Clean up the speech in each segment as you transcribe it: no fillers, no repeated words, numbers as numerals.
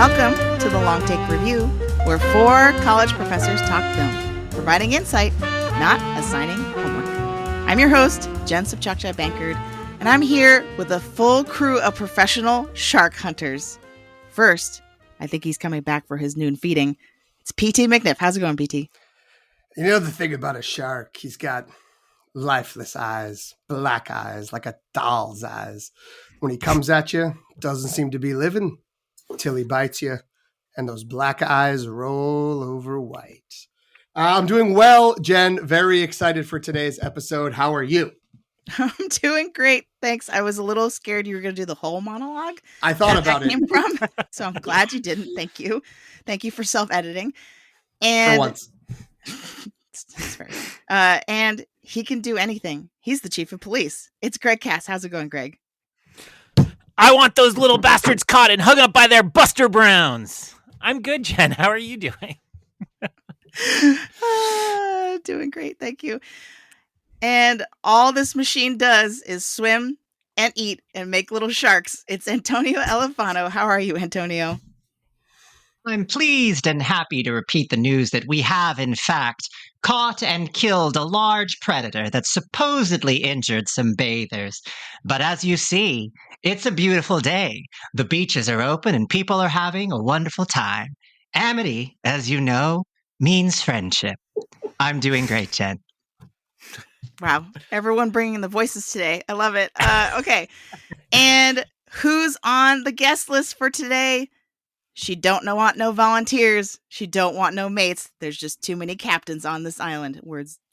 Welcome to the Long Take Review, where four college professors talk film, providing insight, not assigning homework. I'm your host, Jen Sopchakcha Bankard, and I'm here with a full crew of professional shark hunters. First, I think he's coming back for his noon feeding. It's P.T. McNiff. How's it going, P.T.? You know the thing about a shark, he's got lifeless eyes, black eyes, like a doll's eyes. When he comes at you, doesn't seem to be living till he bites you, and those black eyes roll over white. I'm doing well, Jen. Very excited for today's episode. How are you? I'm doing great, thanks. I was a little scared you were going to do the whole monologue. I thought about it. Came from, so I'm glad you didn't. Thank you. Thank you for self-editing. And for once. That's fair. And he can do anything. He's the chief of police. It's Greg Cass. How's it going, Greg? I want those little bastards caught and hung up by their Buster Browns. I'm good, Jen. How are you doing? Doing great. Thank you. And all this machine does is swim and eat and make little sharks. It's Antonio Elefano. How are you, Antonio? I'm pleased and happy to repeat the news that we have, in fact, caught and killed a large predator that supposedly injured some bathers. But as you see, it's a beautiful day. The beaches are open and people are having a wonderful time. Amity, as you know, means friendship. I'm doing great, Jen. Wow. Everyone bringing the voices today. I love it. Okay. And who's on the guest list for today? She don't want no volunteers. She don't want no mates. There's just too many captains on this island.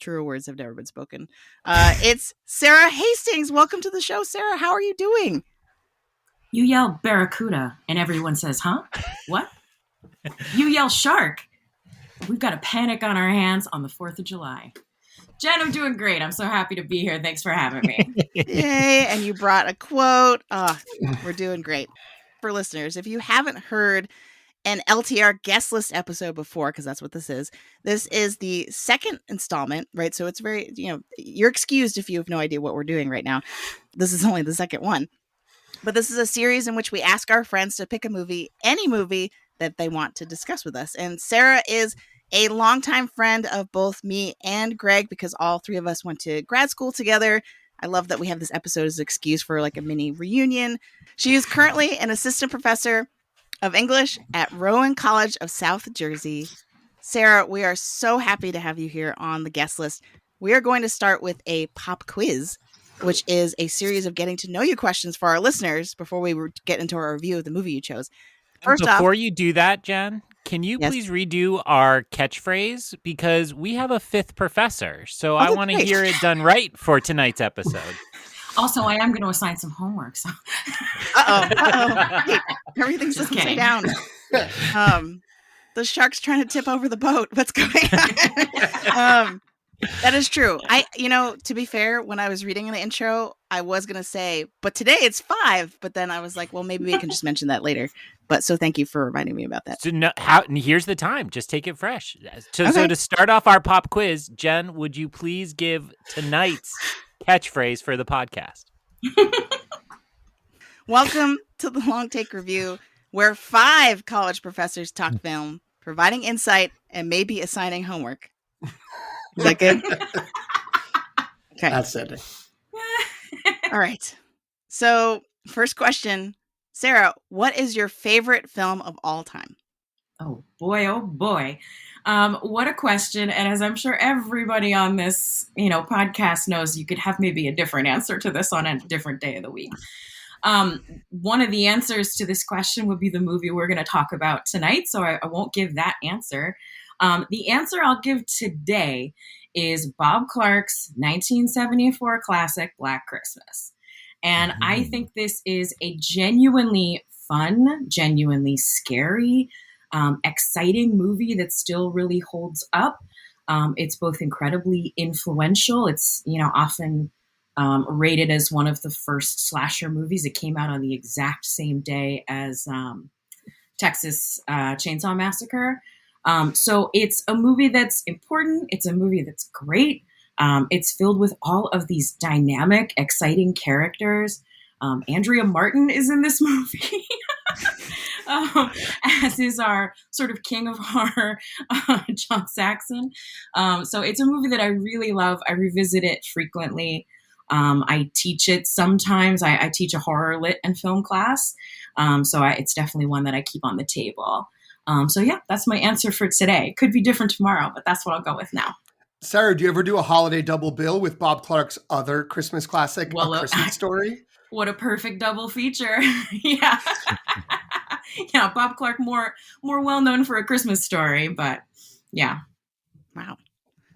Truer words have never been spoken. It's Sarah Hastings. Welcome to the show, Sarah. How are you doing? You yell barracuda and everyone says, huh? What? You yell shark. We've got a panic on our hands on the 4th of July. Jen, I'm doing great. I'm so happy to be here. Thanks for having me. Yay. And you brought a quote. We're doing great. For listeners, if you haven't heard an LTR Guest List episode before, because that's what this is the second installment, right? So it's very, you're excused if you have no idea what we're doing right now. This is only the second one. But this is a series in which we ask our friends to pick a movie, any movie that they want to discuss with us. And Sarah is a longtime friend of both me and Greg because all three of us went to grad school together. I love that we have this episode as an excuse for like a mini reunion. She is currently an assistant professor of English at Rowan College of South Jersey. Sarah, we are so happy to have you here on the guest list. We are going to start with a pop quiz, which is a series of getting to know you questions for our listeners before we get into our review of the movie you chose. Before you do that, Jen, can you please redo our catchphrase? Because we have a fifth professor, so I want to hear it done right for tonight's episode. Also, I am going to assign some homework. So. Hey, everything's just upside down. The shark's trying to tip over the boat. What's going on? That is true. To be fair, when I was reading in the intro, I was going to say, but today it's 5. But then I was like, well, maybe we can just mention that later. But so thank you for reminding me about that. So here's the time. Just take it fresh. So to start off our pop quiz, Jen, would you please give tonight's catchphrase for the podcast? Welcome to the Long Take Review, where 5 college professors talk film, providing insight and maybe assigning homework. Is that good? Okay. That's it. All right. So first question, Sarah, what is your favorite film of all time? Oh boy. What a question. And as I'm sure everybody on this, podcast knows, you could have maybe a different answer to this on a different day of the week. One of the answers to this question would be the movie we're going to talk about tonight. So I won't give that answer. The answer I'll give today is Bob Clark's 1974 classic, Black Christmas. And I think this is a genuinely fun, genuinely scary, exciting movie that still really holds up. It's both incredibly influential. It's, often rated as one of the first slasher movies. It came out on the exact same day as Texas Chainsaw Massacre. So it's a movie that's important. It's a movie that's great. It's filled with all of these dynamic, exciting characters. Andrea Martin is in this movie. as is our sort of king of horror, John Saxon. So it's a movie that I really love. I revisit it frequently. I teach it sometimes. I teach a horror lit and film class. So it's definitely one that I keep on the table. So yeah, that's my answer for today. It could be different tomorrow, but that's what I'll go with now. Sarah, do you ever do a holiday double bill with Bob Clark's other Christmas classic, A Christmas Story? What a perfect double feature. Yeah. Yeah, Bob Clark more well known for A Christmas Story, but yeah. Wow.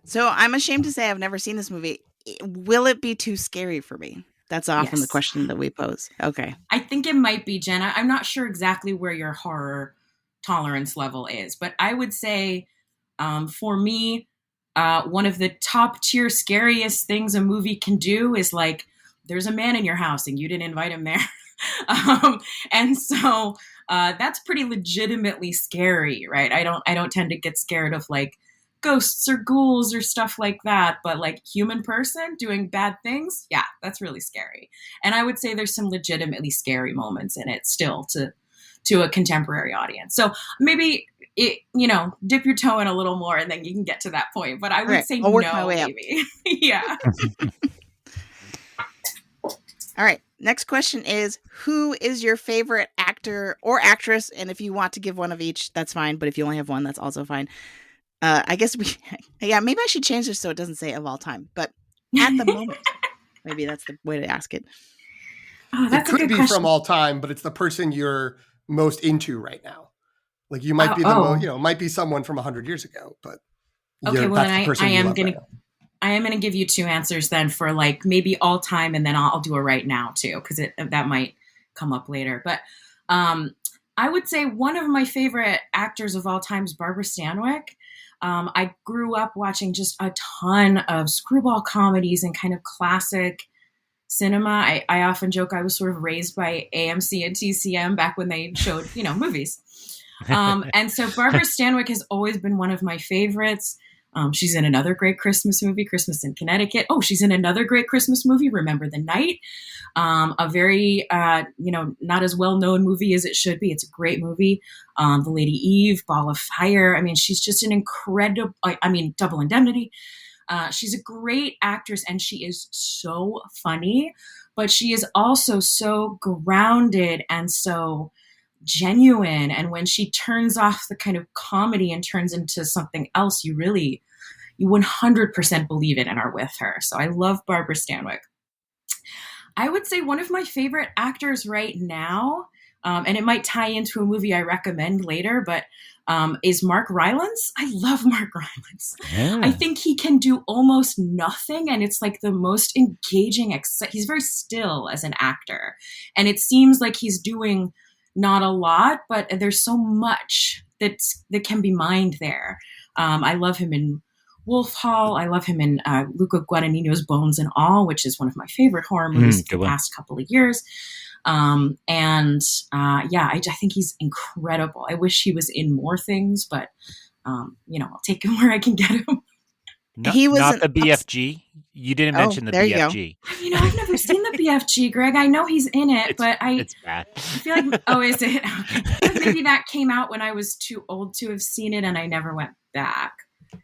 So I'm ashamed to say I've never seen this movie. Will it be too scary for me? That's often the question that we pose. Okay. I think it might be, Jenna. I'm not sure exactly where your horror tolerance level is, but I would say for me, one of the top tier scariest things a movie can do is like, there's a man in your house and you didn't invite him there. And so that's pretty legitimately scary, right? I don't tend to get scared of like ghosts or ghouls or stuff like that, but like human person doing bad things, yeah, that's really scary. And I would say there's some legitimately scary moments in it still to a contemporary audience. So maybe dip your toe in a little more and then you can get to that point. But I would say I'll work no, my way maybe. Yeah. All right. Next question is, who is your favorite actor or actress? And if you want to give one of each, that's fine. But if you only have one, that's also fine. I guess maybe I should change this so it doesn't say of all time. But at the moment, maybe that's the way to ask it. Oh, that's it could a good be question. From all time, but it's the person you're most into right now. Like you might be it might be someone from 100 years ago, but okay. Well, then I am going to give you two answers then for like maybe all time, and then I'll do a right now too, because that might come up later. But I would say one of my favorite actors of all time is Barbara Stanwyck. I grew up watching just a ton of screwball comedies and kind of classic cinema. I often joke I was sort of raised by AMC and TCM back when they showed, movies. And so Barbara Stanwyck has always been one of my favorites. She's in another great Christmas movie, Christmas in Connecticut. Oh, she's in another great Christmas movie, Remember the Night. A very, not as well-known movie as it should be. It's a great movie. The Lady Eve, Ball of Fire. I mean, she's just an incredible, Double Indemnity. She's a great actress and she is so funny, but she is also so grounded and so genuine. And when she turns off the kind of comedy and turns into something else, you 100% believe it and are with her. So I love Barbara Stanwyck. I would say one of my favorite actors right now, and it might tie into a movie I recommend later, but is Mark Rylance. I love Mark Rylance. Yeah. I think he can do almost nothing, and it's like the most engaging. He's very still as an actor, and it seems like he's doing not a lot, but there's so much that can be mined there. I love him in Wolf Hall. I love him in Luca Guadagnino's Bones and All, which is one of my favorite horror movies of the past couple of years. I think he's incredible. I wish he was in more things, but I'll take him where I can get him. No, he was not the BFG. You didn't mention the BFG. I've never seen the BFG, Greg. I know he's in it, but it's bad. I feel like, is it? Okay. Maybe that came out when I was too old to have seen it, and I never went back.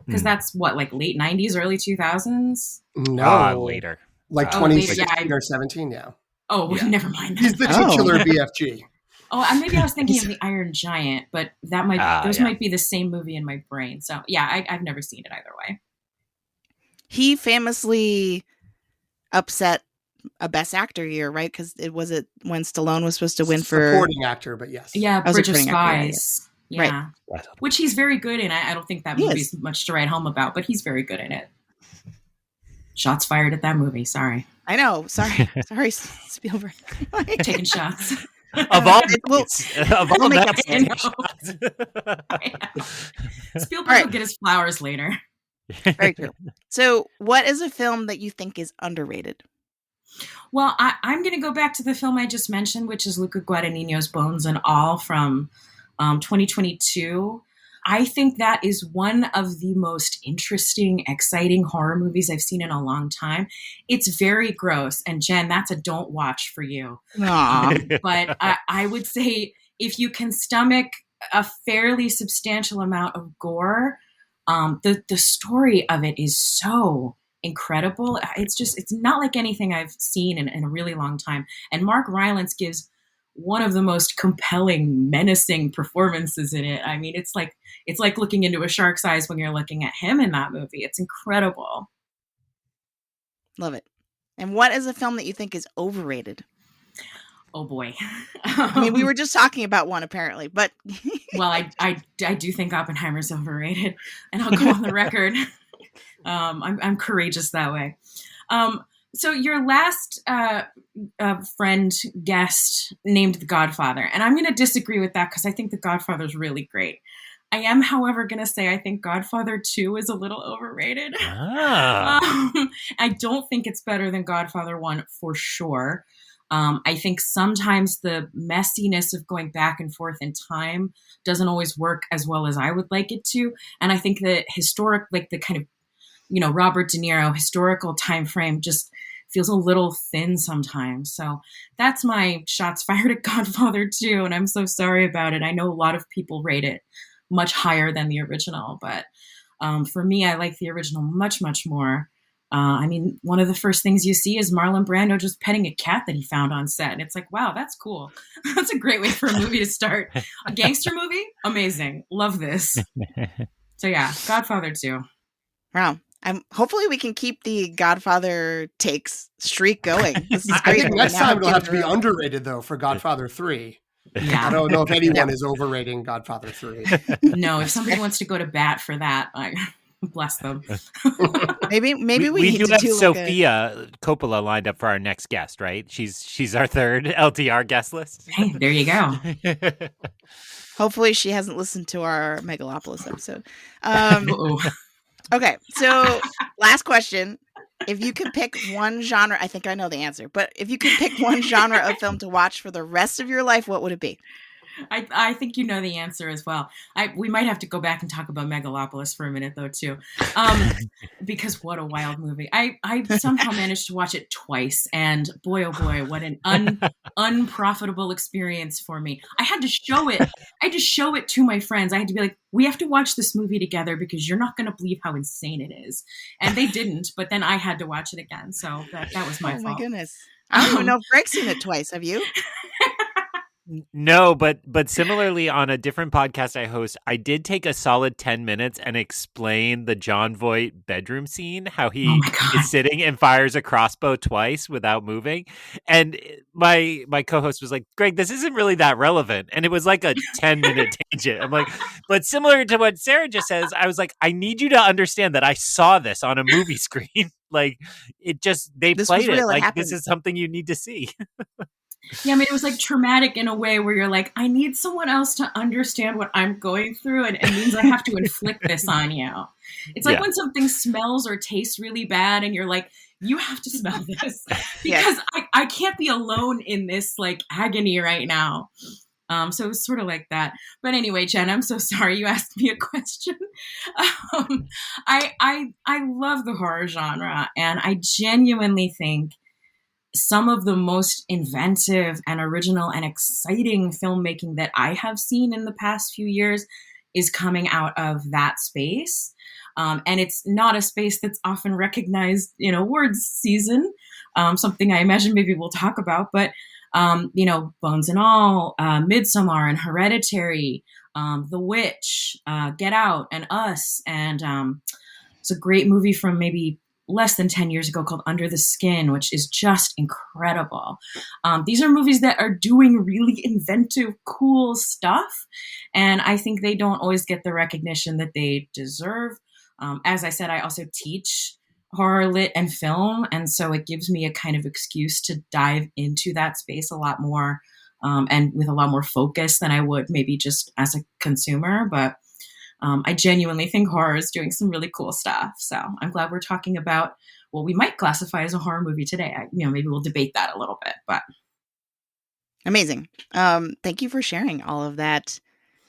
Because that's what, like late 90s, early 2000s? No, later. Like 2016 or 17, yeah. Oh, yeah. Never mind. He's the titular BFG. Oh, maybe I was thinking of the Iron Giant, but that might be the same movie in my brain. So yeah, I've never seen it either way. He famously upset a Best Actor year, right? Because when Stallone was supposed to win for supporting actor, but yes, yeah, Bridge of Spies, yeah. Right. Which he's very good in. I don't think that movie's much to write home about, but he's very good in it. Shots fired at that movie. Sorry. I know. Sorry, Spielberg. Taking shots. Of all that, Spielberg will get his flowers later. Very true. So, what is a film that you think is underrated? Well, I'm going to go back to the film I just mentioned, which is Luca Guadagnino's Bones and All from 2022. I think that is one of the most interesting, exciting horror movies I've seen in a long time. It's very gross. And Jen, that's a don't watch for you. But I would say if you can stomach a fairly substantial amount of gore, the story of it is so incredible. It's not like anything I've seen in a really long time. And Mark Rylance gives one of the most compelling, menacing performances in it. I mean, it's like looking into a shark's eyes when you're looking at him in that movie. It's incredible. Love it. And what is a film that you think is overrated? Oh boy. I mean, we were just talking about one apparently, but well, I do think Oppenheimer's overrated, and I'll go on the record. I'm courageous that way. So your last friend guest named The Godfather, and I'm going to disagree with that because I think The Godfather is really great. I am, however, going to say I think Godfather 2 is a little overrated. I don't think it's better than Godfather 1 for sure. I think sometimes the messiness of going back and forth in time doesn't always work as well as I would like it to. And I think the historic, like the kind of, Robert De Niro historical time frame just feels a little thin sometimes. So that's my shots fired at Godfather 2. And I'm so sorry about it. I know a lot of people rate it much higher than the original, but for me, I like the original much, much more. I mean, one of the first things you see is Marlon Brando just petting a cat that he found on set. And it's like, wow, that's cool. That's a great way for a movie to start. A gangster movie? Amazing. Love this. So yeah, Godfather 2. Wow. Hopefully we can keep the Godfather takes streak going. This is great. I think next time it'll have to be underrated, though, for Godfather 3. Yeah. I don't know if anyone is overrating Godfather 3. No, if somebody wants to go to bat for that, bless them. maybe we need do to have do Sofia Coppola lined up for our next guest, right? She's our third LTR guest list. Hey, there you go. Hopefully she hasn't listened to our Megalopolis episode. Okay, so last question. If you could pick one genre, I think I know the answer, but if you could pick one genre of film to watch for the rest of your life, what would it be? I think you know the answer as well. We might have to go back and talk about Megalopolis for a minute, though, too. Because what a wild movie. I somehow managed to watch it twice, and boy, oh boy, what an unprofitable experience for me. I had to show it. I had to show it to my friends. I had to be like, we have to watch this movie together because you're not going to believe how insane it is. And they didn't, but then I had to watch it again. So that was my fault. Oh, my goodness. I don't even know if Greg's seen it twice. Have you? No, but similarly on a different podcast I host, I did take a solid 10 minutes and explain the Jon Voight bedroom scene, how he is sitting and fires a crossbow twice without moving. And my co-host was like, Greg, this isn't really that relevant. And it was like a 10-minute tangent. I'm like, but similar to what Sarah just says, I was like, I need you to understand that I saw this on a movie screen. Like they played it. Like happened. This is something you need to see. Yeah, I mean, it was like traumatic in a way where you're like, I need someone else to understand what I'm going through, and it means I have to inflict this on you. It's like when something smells or tastes really bad, and you're like, you have to smell this because I can't be alone in this like agony right now. So it was sort of like that. But anyway, Jen, I'm so sorry you asked me a question. I love the horror genre, and I genuinely think some of the most inventive and original and exciting filmmaking that I have seen in the past few years is coming out of that space. And it's not a space that's often recognized in awards season, something I imagine maybe we'll talk about, but, Bones and All, Midsommar and Hereditary, The Witch, Get Out and Us. And it's a great movie from maybe less than 10 years ago called Under the Skin, which is just incredible. These are movies that are doing really inventive, cool stuff. And I think they don't always get the recognition that they deserve. As I said, I also teach horror lit and film. And so it gives me a kind of excuse to dive into that space a lot more and with a lot more focus than I would maybe just as a consumer. But I genuinely think horror is doing some really cool stuff. So I'm glad we're talking about what we might classify as a horror movie today. Maybe we'll debate that a little bit, but. Amazing. Thank you for sharing all of that.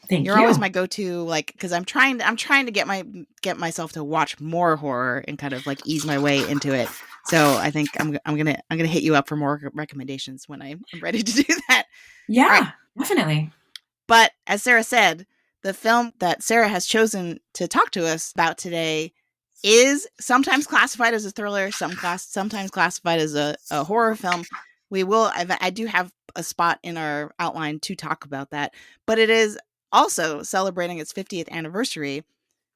You're always my go-to, like, because I'm trying to get myself to watch more horror and kind of like ease my way into it. So I think I'm gonna hit you up for more recommendations when I'm ready to do that. Yeah, definitely. But as Sarah said, the film that Sarah has chosen to talk to us about today is sometimes classified as a thriller, sometimes classified as a horror film. I do have a spot in our outline to talk about that, but it is also celebrating its 50th anniversary.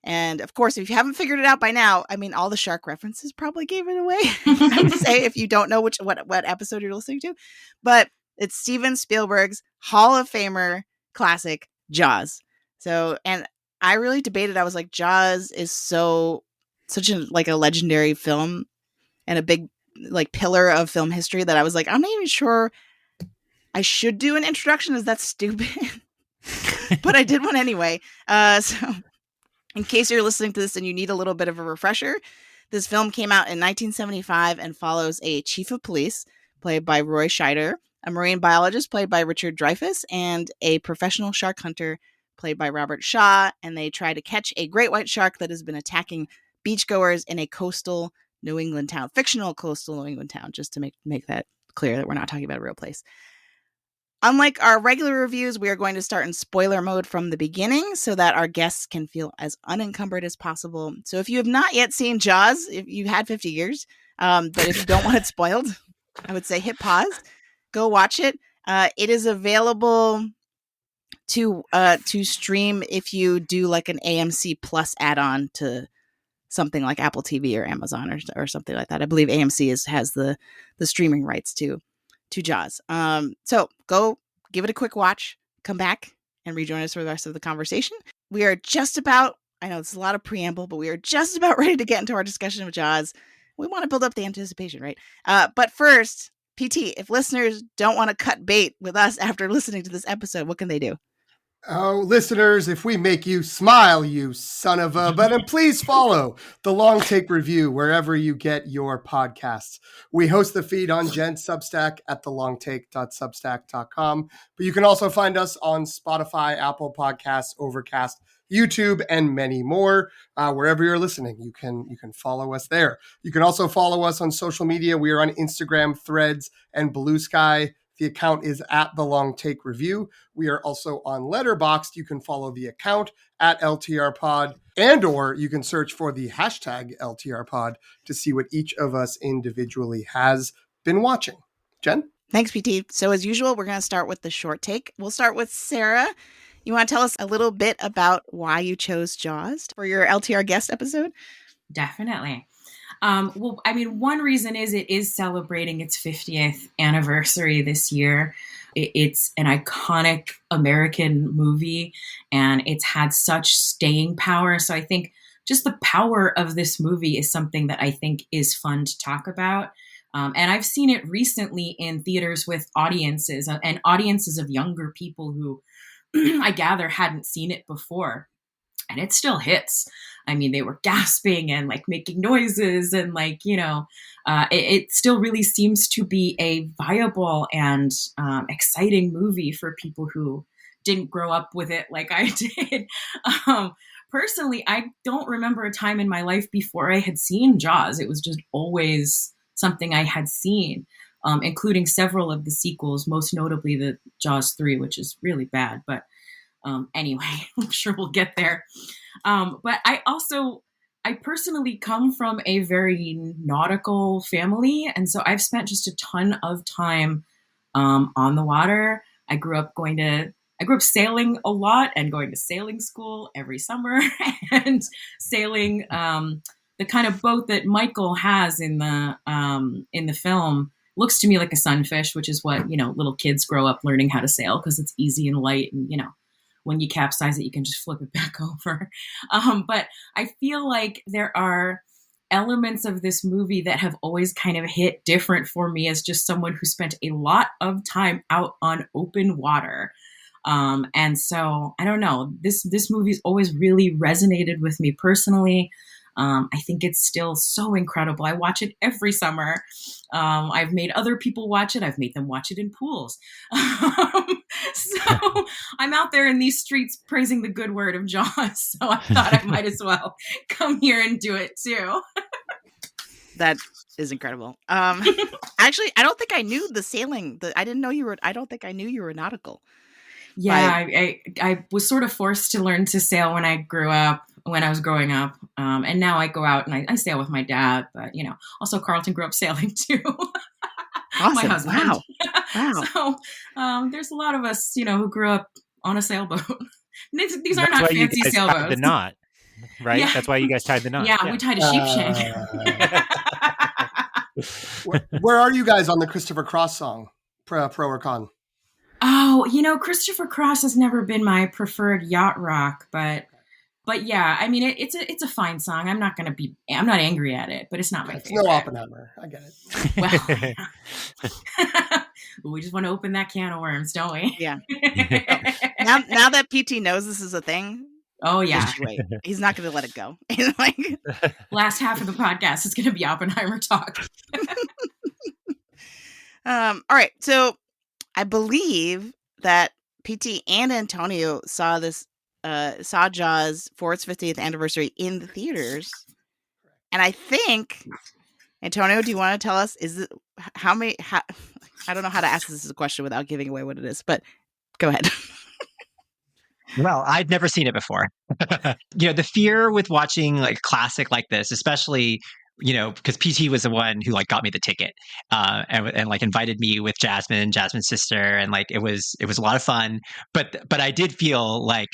And of course, if you haven't figured it out by now, I mean, all the shark references probably gave it away. I would say, if you don't know what episode you're listening to, but it's Steven Spielberg's Hall of Famer classic Jaws. So, and I really debated. I was like, Jaws is such a legendary film and a big pillar of film history that I was like, I'm not even sure I should do an introduction. Is that stupid? But I did one anyway. So in case you're listening to this and you need a little bit of a refresher, this film came out in 1975 and follows a chief of police played by Roy Scheider, a marine biologist played by Richard Dreyfuss, and a professional shark hunter played by Robert Shaw. And they try to catch a great white shark that has been attacking beachgoers in a fictional coastal New England town, just to make that clear that we're not talking about a real place. Unlike our regular reviews, we are going to start in spoiler mode from the beginning so that our guests can feel as unencumbered as possible. So if you have not yet seen Jaws, if you've had 50 years, but if you don't want it spoiled, I would say hit pause, go watch it. It is available to stream if you do like an AMC Plus add-on to something like Apple TV or Amazon or something like that. I believe AMC has the streaming rights to Jaws. So go give it a quick watch, come back and rejoin us for the rest of the conversation. We are just about, I know it's a lot of preamble, but we are just about ready to get into our discussion of Jaws. We want to build up the anticipation, right? But first, PT, if listeners don't want to cut bait with us after listening to this episode, what can they do? Oh, listeners, if we make you smile, you son of a, but please follow the Long Take Review wherever you get your podcasts. We host the feed on Jen's Substack at thelongtake.substack.com, but you can also find us on Spotify, Apple Podcasts, Overcast, YouTube, and many more. Wherever you're listening, you can follow us there. You can also follow us on social media. We are on Instagram, Threads, and Blue Sky. The account is at The Long Take Review. We are also on Letterboxd. You can follow the account at LTR Pod, or you can search for the hashtag LTR Pod to see what each of us individually has been watching. Jen? Thanks, PT. So as usual, we're going to start with the short take. We'll start with Sarah. You want to tell us a little bit about why you chose Jaws for your LTR guest episode? Definitely. Well, I mean, one reason is it is celebrating its 50th anniversary this year. It's an iconic American movie, and it's had such staying power. So I think just the power of this movie is something that I think is fun to talk about. And I've seen it recently in theaters with audiences and audiences of younger people who I gather hadn't seen it before. And it still hits. I mean, they were gasping and making noises and it still really seems to be a viable and exciting movie for people who didn't grow up with it like I did. Personally, I don't remember a time in my life before I had seen Jaws. It was just always something I had seen, including several of the sequels, most notably the Jaws 3, which is really bad, but anyway, I'm sure we'll get there. But I personally come from a very nautical family. And so I've spent just a ton of time on the water. I grew up sailing a lot and going to sailing school every summer and sailing the kind of boat that Michael has in the film. Looks to me like a sunfish, which is what, little kids grow up learning how to sail because it's easy and light and, when you capsize it, you can just flip it back over. But I feel like there are elements of this movie that have always kind of hit different for me as just someone who spent a lot of time out on open water. And so, I don't know, this movie's always really resonated with me personally. I think it's still so incredible. I watch it every summer. I've made other people watch it. I've made them watch it in pools. So I'm out there in these streets praising the good word of Jaws. So I thought I might as well come here and do it too. That is incredible. Actually, I don't think I knew the sailing. I don't think I knew you were nautical. Yeah, I was sort of forced to learn to sail when I was growing up. And now I go out and I sail with my dad, but also Carlton grew up sailing too. Awesome. My husband. Wow. So there's a lot of us, who grew up on a sailboat. These are That's not why you fancy guys sailboats. tied the knot, right? Yeah. That's why you guys tied the knot. Yeah, we tied a sheep shank. Where are you guys on the Christopher Cross song? Pro or con? Oh, Christopher Cross has never been my preferred yacht rock, but yeah, I mean it's a fine song. I'm not angry at it, but it's not my favorite. It's no Oppenheimer. I get it. Well, we just want to open that can of worms, don't we? Yeah. Now that PT knows this is a thing. Oh yeah. Just wait. He's not going to let it go. Like, last half of the podcast is going to be Oppenheimer talk. All right. So I believe that PT and Antonio saw Jaws for its 50th anniversary in the theaters. And I think, Antonio, do you want to tell us, I don't know how to ask this as a question without giving away what it is, but go ahead. Well, I'd never seen it before. The fear with watching like classic like this, especially, because PT was the one who like got me the ticket, and like invited me with Jasmine's sister, and like it was a lot of fun. But I did feel like,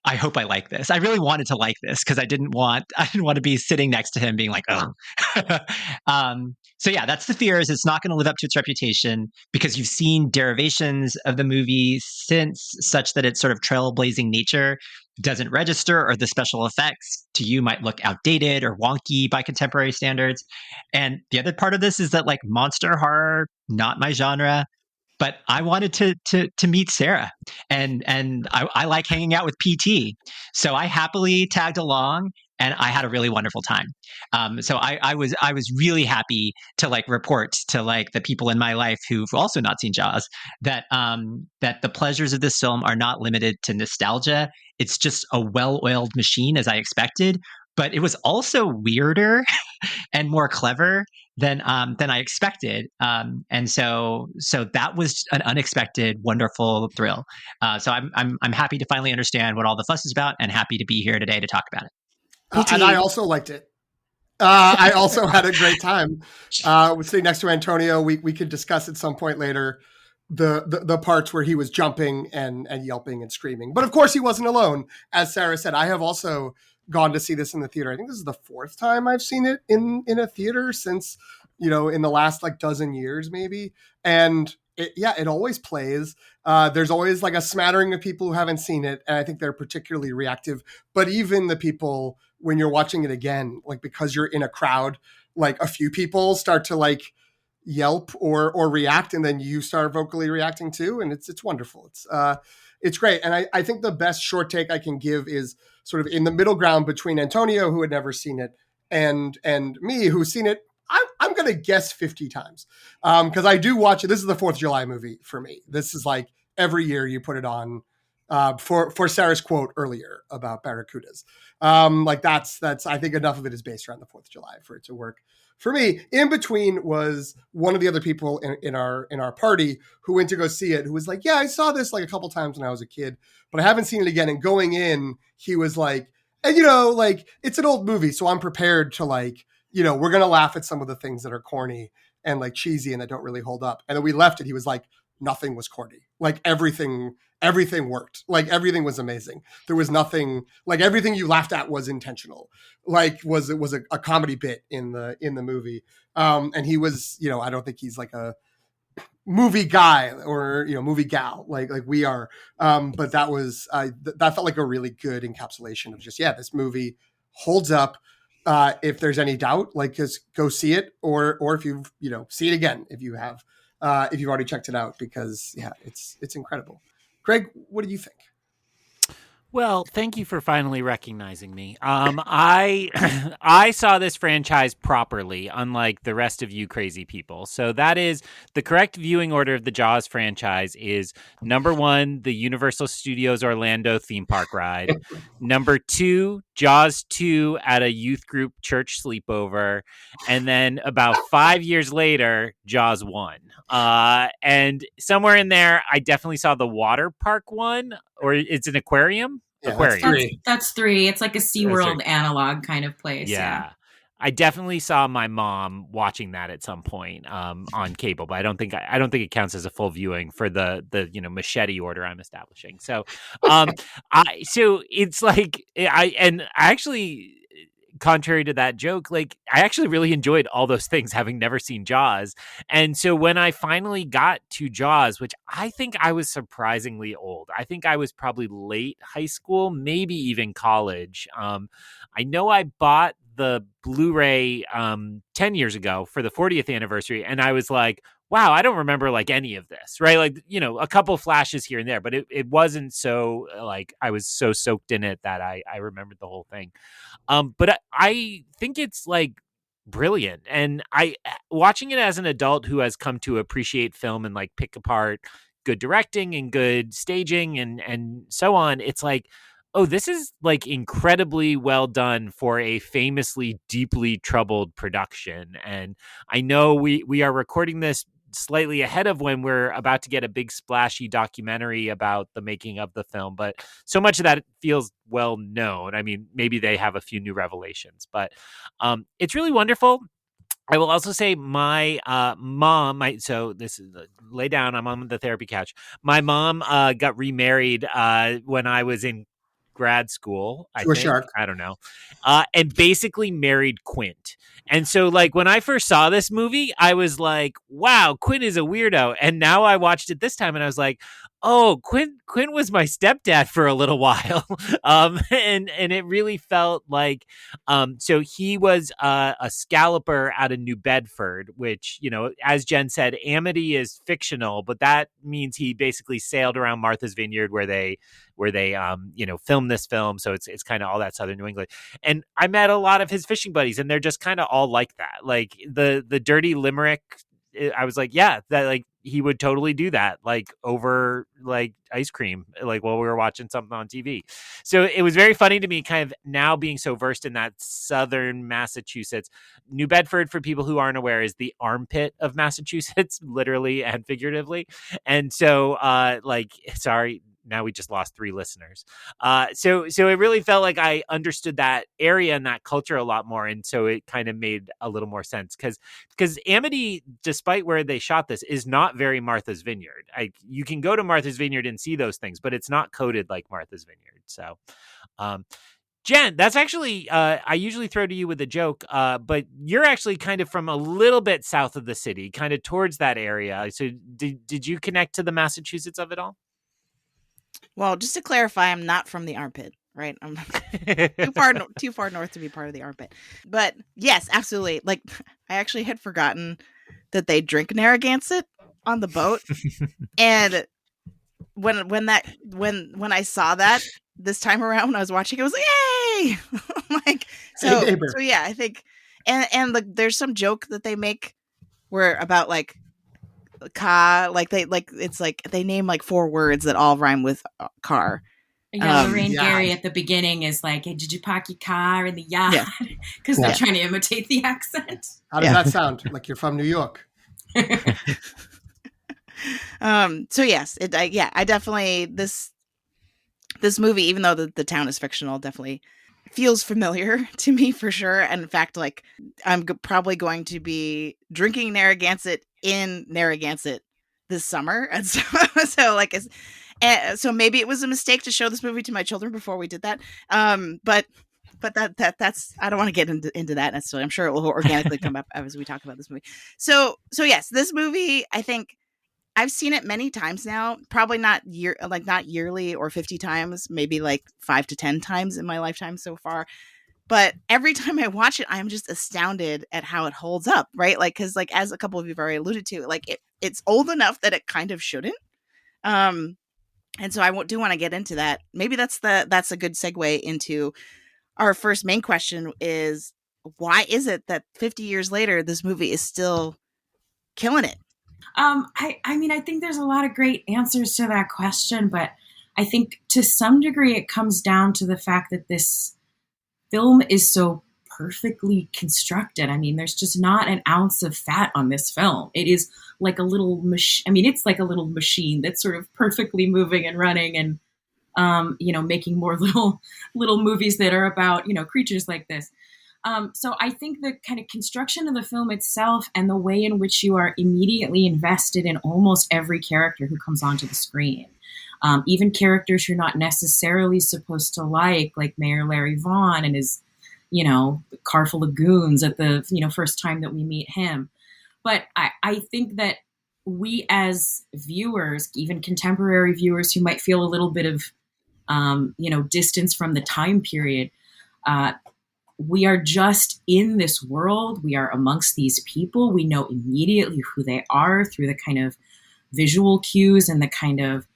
I hope I like this. I really wanted to like this because I didn't want to be sitting next to him being like, oh. So yeah, that's the fear, is it's not going to live up to its reputation because you've seen derivations of the movie since, such that its sort of trailblazing nature doesn't register, or the special effects to you might look outdated or wonky by contemporary standards. And the other part of this is that like monster horror, not my genre. But I wanted to meet Sarah, and I like hanging out with PT, so I happily tagged along, and I had a really wonderful time. So I was really happy to like report to like the people in my life who've also not seen Jaws that the pleasures of this film are not limited to nostalgia. It's just a well-oiled machine, as I expected, but it was also weirder and more clever than I expected. And so that was an unexpected, wonderful thrill. So I'm happy to finally understand what all the fuss is about, and happy to be here today to talk about it. And I also liked it. I also had a great time. Sitting next to Antonio, we could discuss at some point later the parts where he was jumping and yelping and screaming. But of course, he wasn't alone. As Sarah said, I have also gone to see this in the theater. I think this is the fourth time I've seen it in a theater since, in the last like dozen years, maybe. And it always plays. There's always like a smattering of people who haven't seen it, and I think they're particularly reactive. But even the people, when you're watching it again, like because you're in a crowd, like a few people start to like yelp or react, and then you start vocally reacting too, and it's wonderful. It's great. And I think the best short take I can give is sort of in the middle ground between Antonio, who had never seen it, and me, who's seen it, I'm going to guess 50 times. Because I do watch it. This is the 4th of July movie for me. This is like every year you put it on for Sarah's quote earlier about barracudas. Like that's I think enough of it is based around the 4th of July for it to work. For me, in between was one of the other people in our party who went to go see it, who was like, yeah, I saw this like a couple times when I was a kid, but I haven't seen it again. And going in, he was like, and like it's an old movie, so I'm prepared to like, we're going to laugh at some of the things that are corny and like cheesy and that don't really hold up. And then we left it. He was like, nothing was corny. Like everything worked. Like everything was amazing. There was nothing, like everything you laughed at was intentional. Like it was a comedy bit in the movie. And he was, I don't think he's like a movie guy or, movie gal like we are. But that was, that felt like a really good encapsulation of just, this movie holds up. If there's any doubt, like just go see it, or if you've see it again if you've already checked it out, because it's incredible. Greg, what do you think? Well, thank you for finally recognizing me. I I saw this franchise properly, unlike the rest of you crazy people. So that is the correct viewing order of the Jaws franchise is number 1, the Universal Studios Orlando theme park ride. Number 2, Jaws 2 at a youth group church sleepover. And then about 5 years later, Jaws 1. And somewhere in there, I definitely saw the water park one, or it's an aquarium. Yeah, Aquarium. That's 3. It's like a SeaWorld analog kind of place. Yeah. I definitely saw my mom watching that at some point on cable, but I don't think it counts as a full viewing for the machete order I'm establishing. So, so it's like I actually, contrary to that joke, like I actually really enjoyed all those things, having never seen Jaws. And so when I finally got to Jaws, which I think I was surprisingly old, I think I was probably late high school, maybe even college. I know I bought the Blu-ray 10 years ago for the 40th anniversary, and I was like, wow, I don't remember like any of this, right? Like, a couple flashes here and there, but it wasn't so like I was so soaked in it that I remembered the whole thing. But I think it's like brilliant. And I watching it as an adult who has come to appreciate film and like pick apart good directing and good staging and so on, it's like, oh, this is like incredibly well done for a famously deeply troubled production. And I know we are recording this slightly ahead of when we're about to get a big splashy documentary about the making of the film, but so much of that feels well known. I mean, maybe they have a few new revelations, but it's really wonderful. I will also say my mom, so this is lay down, I'm on the therapy couch. My mom got remarried when I was in grad school, I think. Shark. I don't know. And basically married Quint. And so like when I first saw this movie, I was like, wow, Quint is a weirdo. And now I watched it this time and I was like, oh, Quint was my stepdad for a little while. And it really felt like, so he was a scalloper out of New Bedford, which, as Jen said, Amity is fictional, but that means he basically sailed around Martha's Vineyard where they filmed this film. So it's kind of all that southern New England. And I met a lot of his fishing buddies, and they're just kind of all like that. Like the dirty limerick, I was like, yeah, that like he would totally do that, like over like ice cream, like while we were watching something on TV. So it was very funny to me, kind of now being so versed in that southern Massachusetts. New Bedford, for people who aren't aware, is the armpit of Massachusetts, literally and figuratively. And so, sorry, now we just lost 3 listeners. So it really felt like I understood that area and that culture a lot more. And so it kind of made a little more sense because Amity, despite where they shot this, is not very Martha's Vineyard. You can go to Martha's Vineyard and see those things, but it's not coded like Martha's Vineyard. So, Jen, that's actually, I usually throw to you with a joke, but you're actually kind of from a little bit south of the city, kind of towards that area. So did you connect to the Massachusetts of it all? Well, just to clarify, I'm not from the armpit, right? I'm too far north to be part of the armpit. But yes, absolutely. Like, I actually had forgotten that they drink Narragansett on the boat. And when I saw that this time around when I was watching, it was like, yay! Like, so yeah, I think, and there's some joke that they make where about like car, like it's like they name like 4 words that all rhyme with car. Yeah, Lorraine Gary at the beginning is like, hey, did you park your car in the yard? Because they're trying to imitate the accent. How does that sound? Like you're from New York. So yes, I definitely, this movie, even though the town is fictional, definitely feels familiar to me for sure. And in fact, like I'm probably going to be drinking Narragansett in Narragansett this summer. And so maybe it was a mistake to show this movie to my children before we did that. But that's, I don't want to get into that necessarily. I'm sure it will organically come up as we talk about this movie. So yes, this movie, I think I've seen it many times now, probably not yearly or 50 times, maybe like 5 to 10 times in my lifetime so far. But every time I watch it, I'm just astounded at how it holds up, right? Like, because like as a couple of you have already alluded to, like it's old enough that it kind of shouldn't. And so do want to get into that. Maybe that's a good segue into our first main question is, why is it that 50 years later, this movie is still killing it? I mean, I think there's a lot of great answers to that question, but I think to some degree it comes down to the fact that this film is so perfectly constructed. I mean, there's just not an ounce of fat on this film. It is like a little machine. I mean, it's like a little machine that's sort of perfectly moving and running and, making more little movies that are about, creatures like this. So I think the kind of construction of the film itself and the way in which you are immediately invested in almost every character who comes onto the screen, even characters you're not necessarily supposed to like Mayor Larry Vaughn and his, car full of goons at the, first time that we meet him. But I think that we as viewers, even contemporary viewers who might feel a little bit of, distance from the time period, we are just in this world. We are amongst these people. We know immediately who they are through the kind of visual cues and the kind of,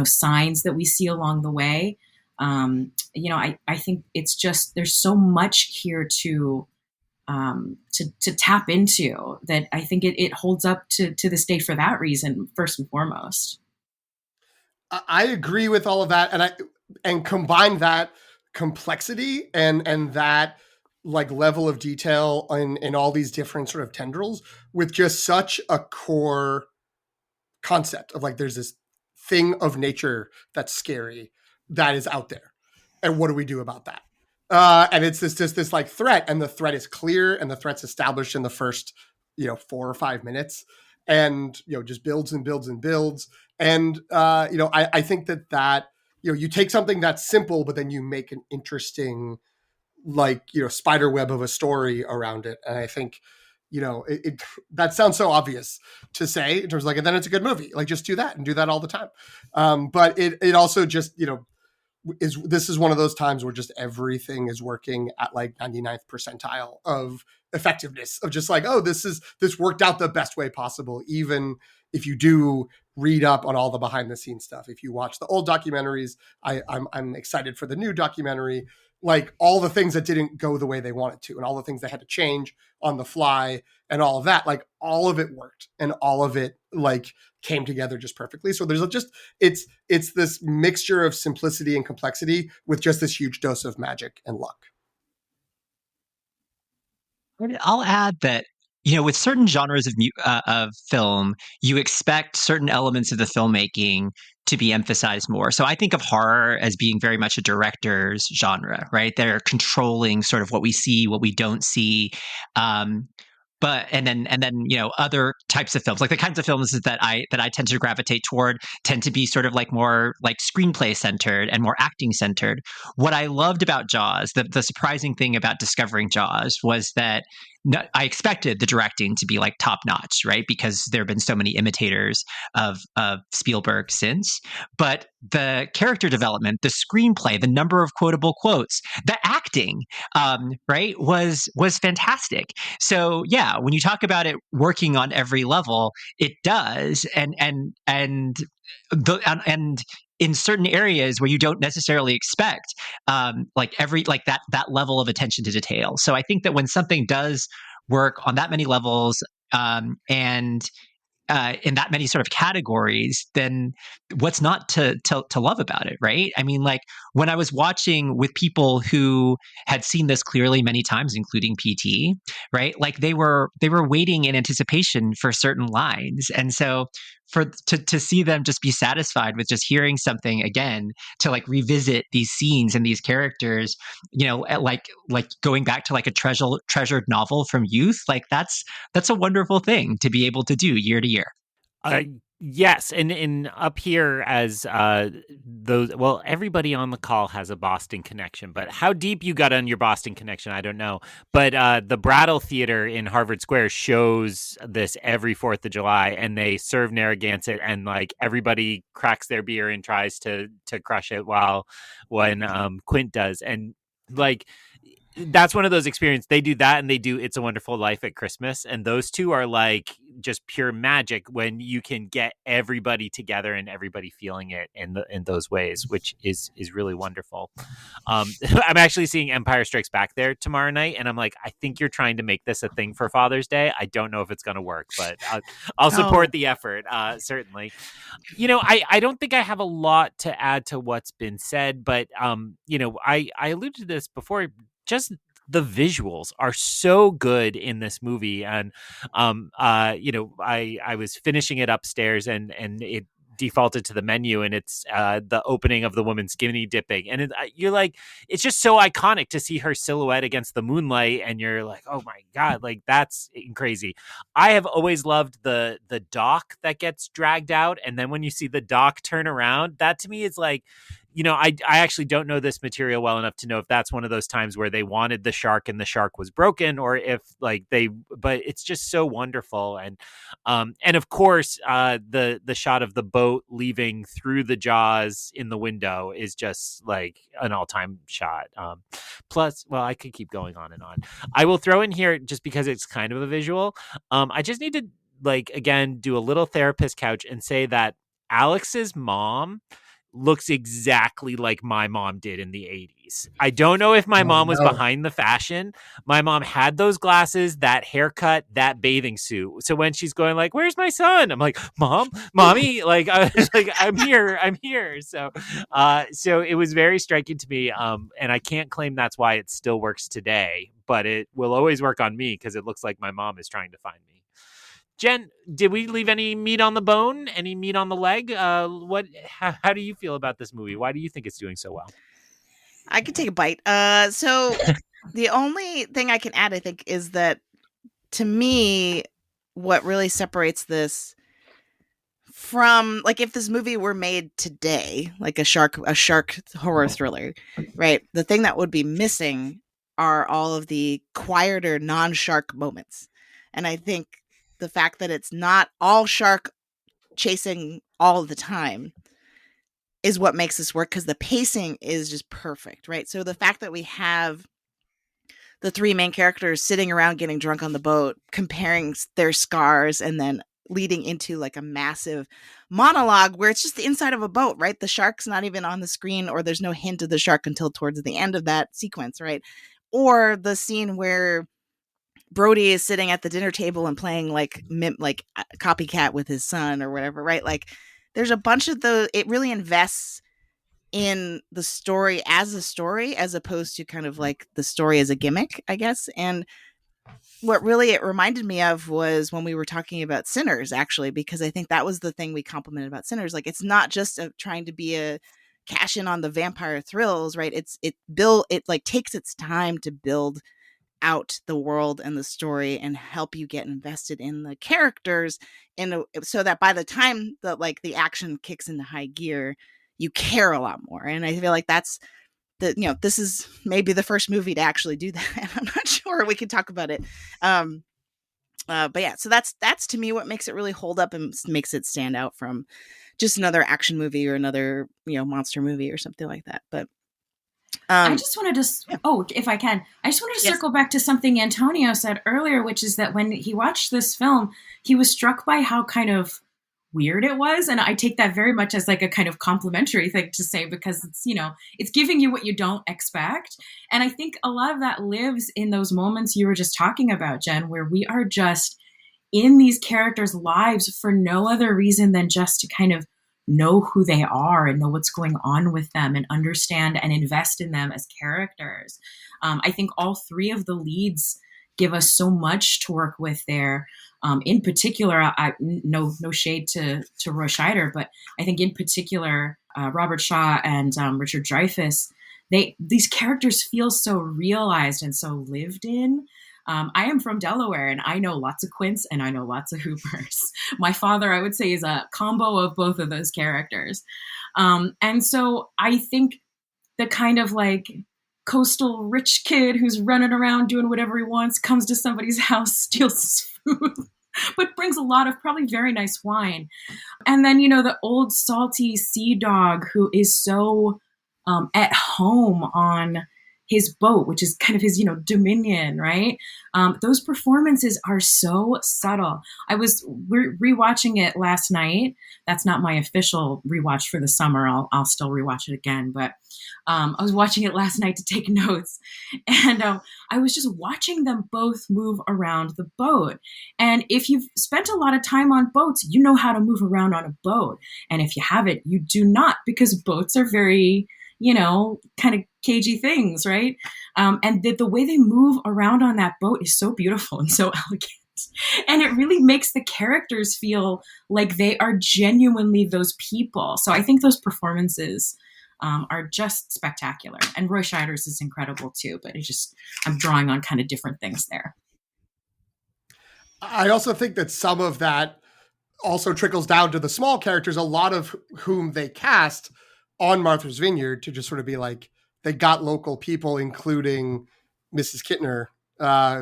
signs that we see along the way. I think it's just, there's so much here to tap into that I think it holds up to this day for that reason, first and foremost. I agree with all of that. And combine that complexity and that like level of detail in all these different sort of tendrils with just such a core concept of like, there's this thing of nature that's scary that is out there. And what do we do about that? And it's this like threat, and the threat is clear, and the threat's established in the first, 4 or 5 minutes, and, just builds and builds and builds. And, I think that, you take something that's simple, but then you make an interesting, spider web of a story around it. And I think, that sounds so obvious to say in terms of like, and then it's a good movie. Like, just do that and do that all the time. But it also just, this is one of those times where just everything is working at like 99th percentile of effectiveness, of just like, oh, this worked out the best way possible. Even if you do read up on all the behind the scenes stuff, if you watch the old documentaries, I'm excited for the new documentary, like all the things that didn't go the way they wanted to, and all the things they had to change on the fly and all of that, like all of it worked and all of it like came together just perfectly. So there's just, it's this mixture of simplicity and complexity with just this huge dose of magic and luck. I'll add that, with certain genres of film, you expect certain elements of the filmmaking to be emphasized more. So I think of horror as being very much a director's genre, right? They're controlling sort of what we see, what we don't see. But and then other types of films, like the kinds of films that I tend to gravitate toward, tend to be sort of like more like screenplay centered and more acting centered. What I loved about Jaws, the surprising thing about discovering Jaws, was that I expected the directing to be like top notch, right? Because there have been so many imitators of Spielberg since. But the character development, the screenplay, the number of quotable quotes, the acting, right, was fantastic. So yeah, when you talk about it working on every level, it does, and in certain areas where you don't necessarily expect, that level of attention to detail. So I think that when something does work on that many levels, and in that many sort of categories, then what's not to love about it, right? I mean, like when I was watching with people who had seen this clearly many times, including PT, right? Like they were waiting in anticipation for certain lines, and so to see them just be satisfied with just hearing something again, to like revisit these scenes and these characters, like going back to like a treasured novel from youth, like that's a wonderful thing to be able to do year to year. Yes, and up here as everybody on the call has a Boston connection, but how deep you got on your Boston connection, I don't know. But the Brattle Theater in Harvard Square shows this every 4th of July, and they serve Narragansett, and like everybody cracks their beer and tries to crush it when Quint does, and like that's one of those experiences. They do that, and they do It's a Wonderful Life at Christmas, and those two are like just pure magic when you can get everybody together and everybody feeling it in those ways, which is really wonderful. I'm actually seeing Empire Strikes Back there tomorrow night, and I'm like, I think you're trying to make this a thing for Father's Day. I don't know if it's going to work, but I'll support the effort, certainly. I don't think I have a lot to add to what's been said, but I alluded to this before. Just the visuals are so good in this movie, and I was finishing it upstairs, and it defaulted to the menu, and it's the opening of the woman skinny dipping, and you're like, it's just so iconic to see her silhouette against the moonlight, and you're like, oh my god, like that's crazy. I have always loved the dock that gets dragged out, and then when you see the dock turn around, that to me is like, I actually don't know this material well enough to know if that's one of those times where they wanted the shark and the shark was broken, or if but it's just so wonderful. And of course, the shot of the boat leaving through the jaws in the window is just like an all-time shot. Plus, well, I could keep going on and on. I will throw in here, just because it's kind of a visual. I just need to, like, again, do a little therapist couch and say that Alex's mom looks exactly like my mom did in the 80s. I don't know if my mom was behind the fashion. My mom had those glasses, that haircut, that bathing suit. So when she's going like, where's my son? I'm like, mommy, like, I'm here. So it was very striking to me. And I can't claim that's why it still works today, but it will always work on me because it looks like my mom is trying to find me. Jen, did we leave any meat on the bone? Any meat on the leg? How do you feel about this movie? Why do you think it's doing so well? I could take a bite. So the only thing I can add, I think, is that to me, what really separates this from, like, if this movie were made today, like a shark horror thriller, right? The thing that would be missing are all of the quieter non-shark moments. And I think the fact that it's not all shark chasing all the time is what makes this work, because the pacing is just perfect, right? So the fact that we have the three main characters sitting around getting drunk on the boat, comparing their scars, and then leading into like a massive monologue where it's just the inside of a boat, right? The shark's not even on the screen, or there's no hint of the shark until towards the end of that sequence, right? Or the scene where Brody is sitting at the dinner table and playing like copycat with his son or whatever, right? Like, there's a bunch of it really invests in the story as a story, as opposed to kind of like the story as a gimmick, I guess. And what really it reminded me of was when we were talking about Sinners, actually, because I think that was the thing we complimented about Sinners. Like, it's not just trying to be a cash in on the vampire thrills, right? It like takes its time to build out the world and the story and help you get invested in the characters, so that by the time that like the action kicks into high gear, you care a lot more. And I feel like that's this is maybe the first movie to actually do that. I'm not sure, we can talk about it. But yeah, so that's to me what makes it really hold up and makes it stand out from just another action movie or another monster movie or something like that. But I just wanted to, if I can, I just wanted to circle back to something Antonio said earlier, which is that when he watched this film, he was struck by how kind of weird it was. And I take that very much as like a kind of complimentary thing to say, because it's, it's giving you what you don't expect. And I think a lot of that lives in those moments you were just talking about, Jen, where we are just in these characters' lives for no other reason than just to kind of know who they are and know what's going on with them and understand and invest in them as characters. I think all three of the leads give us so much to work with there. In particular, no shade to Roy Scheider, but I think in particular, Robert Shaw and Richard Dreyfuss, these characters feel so realized and so lived in. I am from Delaware, and I know lots of Quints and I know lots of Hoopers. My father, I would say, is a combo of both of those characters. And so I think the kind of like coastal rich kid who's running around doing whatever he wants, comes to somebody's house, steals his food, but brings a lot of probably very nice wine. And then, the old salty sea dog who is so at home on his boat, which is kind of his, dominion, right? Those performances are so subtle. I was rewatching it last night. That's not my official rewatch for the summer. I'll still rewatch it again, but I was watching it last night to take notes, and I was just watching them both move around the boat. And if you've spent a lot of time on boats, you know how to move around on a boat. And if you haven't, you do not, because boats are very, kind of cagey things, right? And the way they move around on that boat is so beautiful and so elegant. And it really makes the characters feel like they are genuinely those people. So I think those performances are just spectacular. And Roy Scheider's is incredible too, but I'm drawing on kind of different things there. I also think that some of that also trickles down to the small characters, a lot of whom they cast on Martha's Vineyard to just sort of be like, they got local people, including Mrs. Kittner,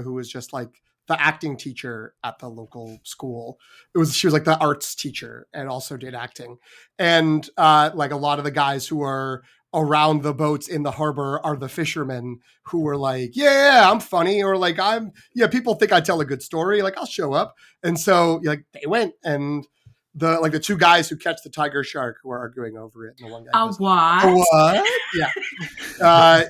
who was just like the acting teacher at the local school. She was like the arts teacher and also did acting. And like a lot of the guys who are around the boats in the harbor are the fishermen who were like, yeah, I'm funny. Or like, people think I tell a good story. Like I'll show up. And so like they went, and the two guys who catch the tiger shark who are arguing over it. And the one guy goes, what? Yeah.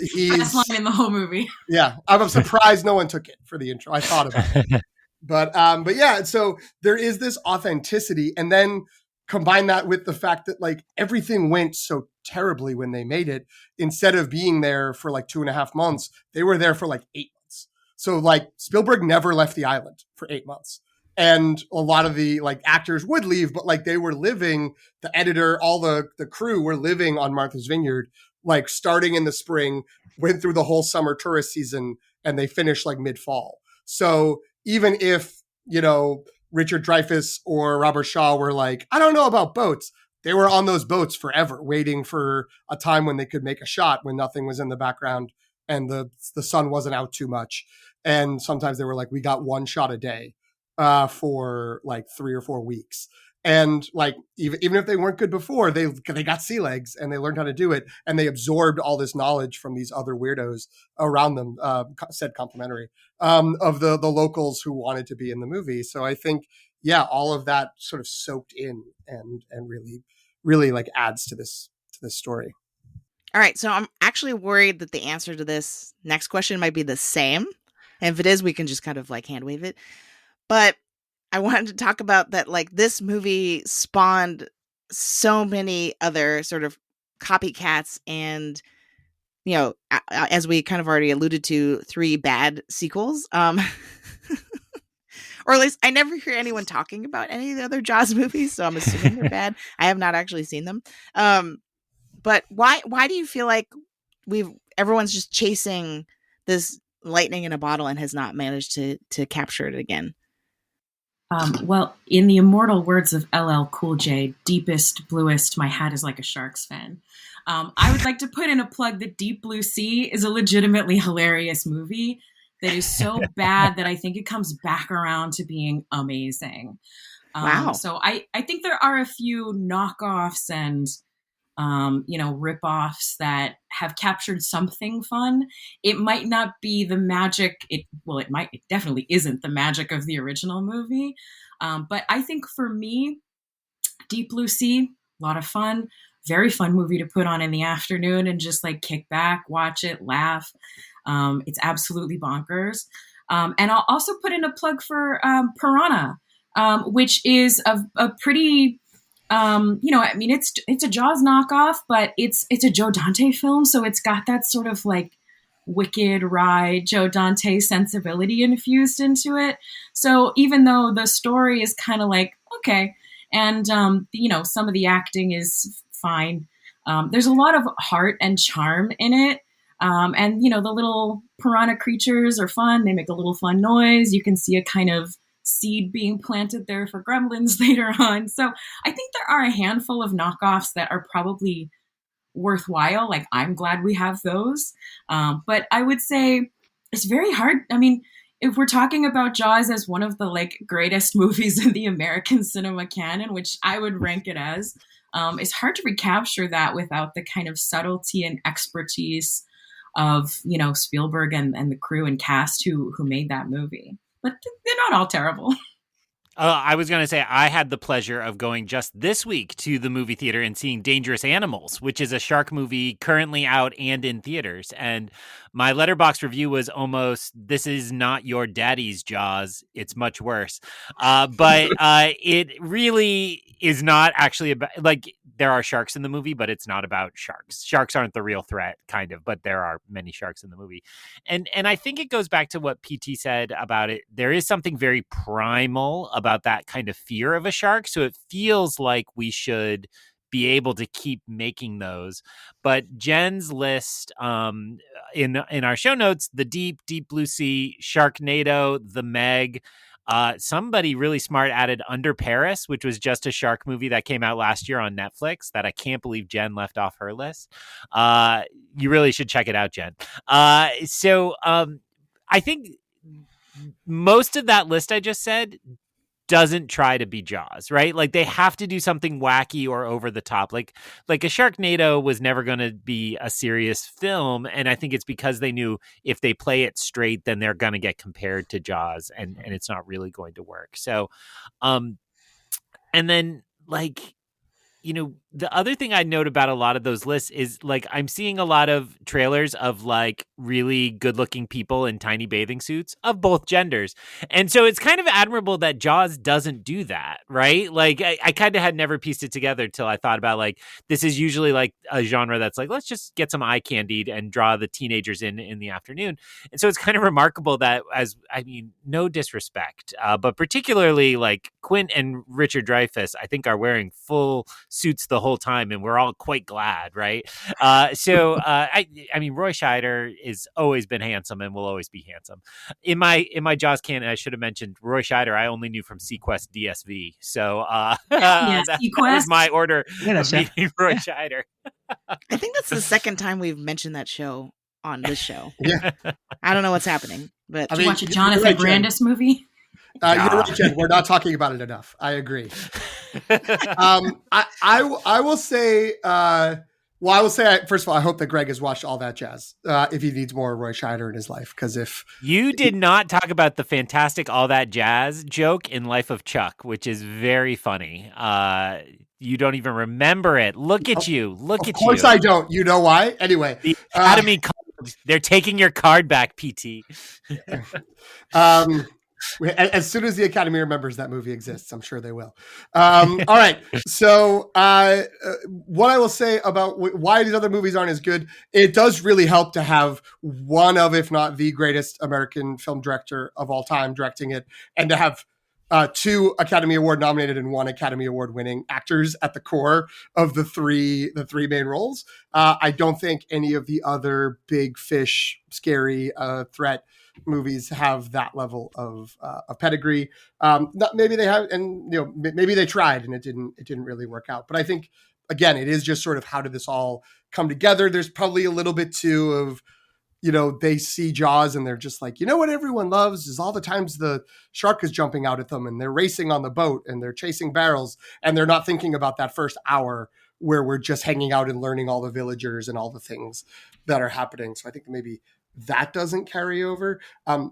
He's best line in the whole movie. Yeah. I'm surprised no one took it for the intro. I thought about it. But yeah, so there is this authenticity, and then combine that with the fact that like everything went so terribly when they made it. Instead of being there for like 2.5 months, they were there for like 8 months. So like Spielberg never left the island for 8 months. And a lot of the like actors would leave, but like they were living, the editor, all the crew were living on Martha's Vineyard, like starting in the spring, went through the whole summer tourist season, and they finished like mid-fall. So even if, Richard Dreyfuss or Robert Shaw were like, I don't know about boats, they were on those boats forever, waiting for a time when they could make a shot when nothing was in the background and the sun wasn't out too much. And sometimes they were like, we got one shot a day for like 3 or 4 weeks. And like, even if they weren't good before, they got sea legs and they learned how to do it. And they absorbed all this knowledge from these other weirdos around them, said complimentary, of the locals who wanted to be in the movie. So I think, yeah, all of that sort of soaked in and really, really like adds to this story. All right. So I'm actually worried that the answer to this next question might be the same. And if it is, we can just kind of like hand wave it. But I wanted to talk about that, like this movie spawned so many other sort of copycats and, as we kind of already alluded to, 3 bad sequels. Or at least I never hear anyone talking about any of the other Jaws movies, so I'm assuming they're bad. I have not actually seen them. But why do you feel like everyone's just chasing this lightning in a bottle and has not managed to capture it again? Well, in the immortal words of LL Cool J, deepest, bluest, my hat is like a Sharks fan. I would like to put in a plug that Deep Blue Sea is a legitimately hilarious movie that is so bad that I think it comes back around to being amazing. Wow. So I think there are a few knockoffs and rip-offs that have captured something fun. It might not be the magic. It definitely isn't the magic of the original movie. But I think for me, Deep Blue Sea, a lot of fun, very fun movie to put on in the afternoon and just like kick back, watch it, laugh. It's absolutely bonkers. And I'll also put in a plug for Piranha, which is a pretty, it's a Jaws knockoff, but it's a Joe Dante film. So it's got that sort of like wicked, wry Joe Dante sensibility infused into it. So even though the story is kind of like, okay, and, some of the acting is fine, there's a lot of heart and charm in it. And the little piranha creatures are fun. They make a little fun noise. You can see a kind of seed being planted there for gremlins later on. So I think there are a handful of knockoffs that are probably worthwhile. Like, I'm glad we have those. But I would say it's very hard. I mean, if we're talking about Jaws as one of the like greatest movies in the American cinema canon, which I would rank it as, it's hard to recapture that without the kind of subtlety and expertise of, Spielberg and the crew and cast who made that movie. But they're not all terrible. I was going to say I had the pleasure of going just this week to the movie theater and seeing Dangerous Animals, which is a shark movie currently out and in theaters. And my Letterboxd review was almost, "This is not your daddy's Jaws. It's much worse." But it really is not actually about, like, there are sharks in the movie, but it's not about sharks. Sharks aren't the real threat, kind of, but there are many sharks in the movie. And I think it goes back to what PT said about it. There is something very primal about that kind of fear of a shark. So it feels like we should be able to keep making those. But Jen's list in our show notes, The Deep Blue Sea, Sharknado, The Meg. Somebody really smart added Under Paris, which was just a shark movie that came out last year on Netflix that I can't believe Jen left off her list. You really should check it out, Jen. So I think most of that list I just said doesn't try to be Jaws, right? Like, they have to do something wacky or over the top. Like a Sharknado was never going to be a serious film, and I think it's because they knew if they play it straight, then they're going to get compared to Jaws, and it's not really going to work. So, and then, like, the other thing I note about a lot of those lists is, like, I'm seeing a lot of trailers of, like, really good looking people in tiny bathing suits of both genders. And so it's kind of admirable that Jaws doesn't do that, right? Like, I kind of had never pieced it together till I thought about, like, this is usually like a genre that's like, let's just get some eye candied and draw the teenagers in the afternoon. And so it's kind of remarkable that, no disrespect, but particularly, like, Quint and Richard Dreyfuss, I think, are wearing full suits the whole time, and we're all quite glad, right? So Roy Scheider is always been handsome and will always be handsome. In my Jaws canon, I should have mentioned Roy Scheider. I only knew from Sequest DSV, so that was my order of meeting Roy Scheider. I think that's the second time we've mentioned that show on this show. Yeah, I don't know what's happening, but did you watch a Jonathan Brandis movie? You're right, Jen. We're not talking about it enough. I agree. I will say, first of all, I hope that Greg has watched All That Jazz if he needs more Roy Scheider in his life. Because if you did not talk about the fantastic All That Jazz joke in Life of Chuck, which is very funny. You don't even remember it. Look at you. Look at you. Of course I don't. You know why? Anyway. The Academy they're taking your card back, PT. As soon as the Academy remembers that movie exists, I'm sure they will. All right. So what I will say about why these other movies aren't as good, it does really help to have one of, if not the greatest American film director of all time directing it, and to have two Academy Award nominated and one Academy Award winning actors at the core of the three main roles. I don't think any of the other big fish, scary threat movies have that level of pedigree. Maybe they have, and maybe they tried and it didn't really work out. But I think, again, it is just sort of, how did this all come together? There's probably a little bit too of, they see Jaws and they're just like, what everyone loves is all the times the shark is jumping out at them and they're racing on the boat and they're chasing barrels, and they're not thinking about that first hour where we're just hanging out and learning all the villagers and all the things that are happening. So I think maybe that doesn't carry over. I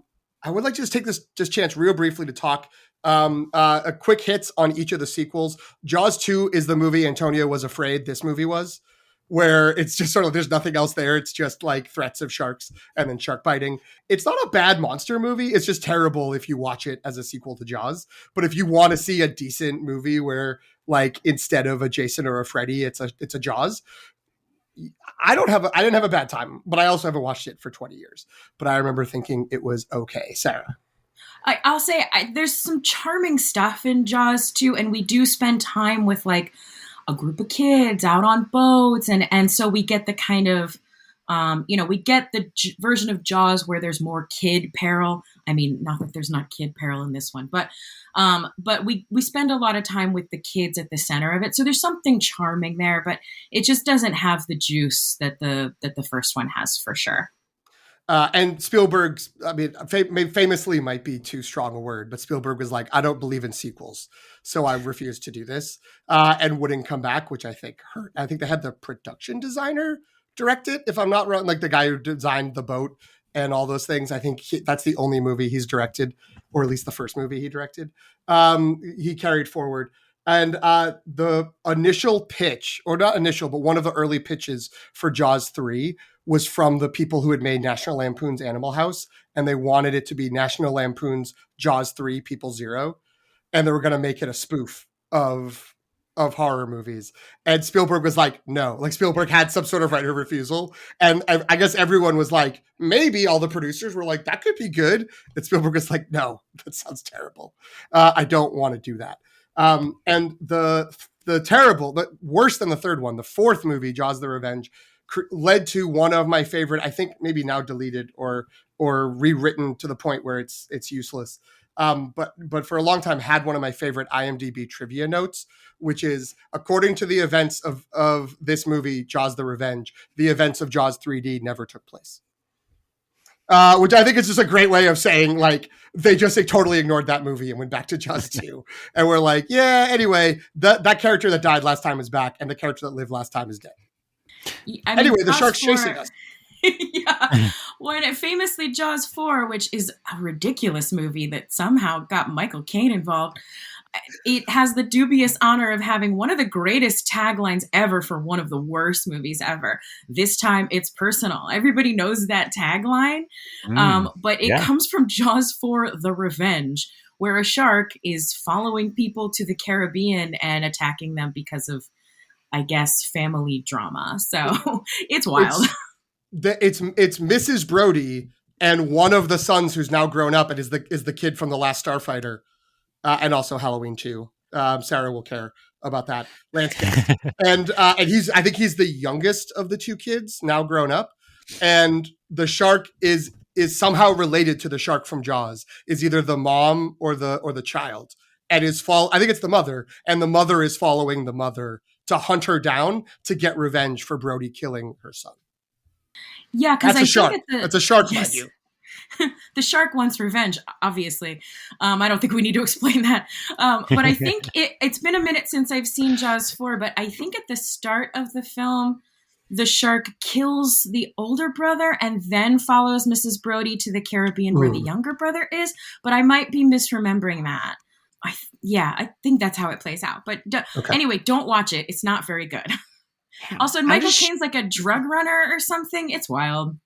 would like to just take this chance real briefly to talk a quick hits on each of the sequels. Jaws 2 is the movie Antonio was afraid this movie was, where it's just sort of, there's nothing else there. It's just like threats of sharks and then shark biting. It's not a bad monster movie. It's just terrible if you watch it as a sequel to Jaws. But if you want to see a decent movie where, like, instead of a Jason or a Freddy, it's a Jaws, I didn't have a bad time, but I also haven't watched it for 20 years. But I remember thinking it was okay. Sarah. I'll say there's some charming stuff in Jaws too, and we do spend time with, like, a group of kids out on boats, and so we get the kind of we get the version of Jaws where there's more kid peril. I mean, not that there's not kid peril in this one, but we spend a lot of time with the kids at the center of it. So there's something charming there, but it just doesn't have the juice that the first one has, for sure. And Spielberg's, famously might be too strong a word, but Spielberg was like, I don't believe in sequels, so I refuse to do this, and wouldn't come back, which I think hurt. I think they had the production designer direct it, if I'm not wrong. Like the guy who designed the boat and all those things. I think that's the only movie he's directed, or at least the first movie he directed. He carried forward. And the initial pitch, or not initial, but one of the early pitches for Jaws 3 was from the people who had made National Lampoon's Animal House. And they wanted it to be National Lampoon's Jaws 3 People Zero. And they were going to make it a spoof of horror movies. And Spielberg was like, no. Like Spielberg had some sort of right of refusal. And I guess everyone was like, maybe. All the producers were like, that could be good. And Spielberg was like, no, that sounds terrible. I don't want to do that. And the terrible, but worse than the third one, the fourth movie, Jaws the Revenge, led to one of my favorite, I think maybe now deleted or rewritten to the point where it's useless. But for a long time had one of my favorite IMDb trivia notes, which is, according to the events of this movie, Jaws the Revenge, the events of Jaws 3D never took place. Which I think is just a great way of saying, like, they totally ignored that movie and went back to Jaws 2. And we're like, yeah, anyway, that character that died last time is back, and the character that lived last time is dead. I mean, anyway, the shark's chasing us. Yeah. When famously Jaws 4, which is a ridiculous movie that somehow got Michael Caine involved, it has the dubious honor of having one of the greatest taglines ever for one of the worst movies ever. This time it's personal. Everybody knows that tagline, but it comes from Jaws 4, The Revenge, where a shark is following people to the Caribbean and attacking them because of, I guess, family drama. So it's wild. It's Mrs. Brody and one of the sons who's now grown up and is the kid from The Last Starfighter, and also Halloween 2. Sarah will care about that. Lance Guest. and I think he's the youngest of the two kids, now grown up. And the shark is somehow related to the shark from Jaws. Is either the mom or the child, and I think it's the mother, and the mother is following the mother to hunt her down to get revenge for Brody killing her son. Yeah, because that's a shark. That's a shark, mind you. The shark wants revenge, obviously. I don't think we need to explain that. But I think it's been a minute since I've seen Jaws 4, but I think at the start of the film, the shark kills the older brother and then follows Mrs. Brody to the Caribbean where the younger brother is. But I might be misremembering that. I think that's how it plays out. But anyway, don't watch it. It's not very good. Also, Michael Caine's like a drug runner or something. It's wild.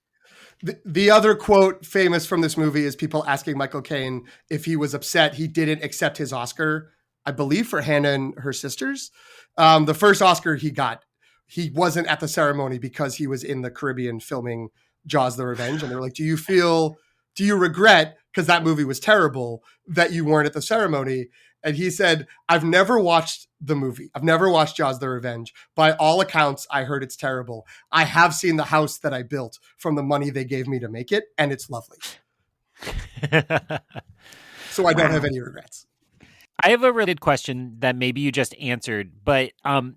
The other quote famous from this movie is people asking Michael Caine if he was upset he didn't accept his Oscar, I believe, for Hannah and Her Sisters. The first Oscar he got, he wasn't at the ceremony because he was in the Caribbean filming Jaws the Revenge. And they were like, do you regret, because that movie was terrible, that you weren't at the ceremony? And he said, I've never watched the movie. I've never watched Jaws the Revenge. By all accounts, I heard it's terrible. I have seen the house that I built from the money they gave me to make it, and it's lovely. So I don't have any regrets. I have a related question that maybe you just answered, but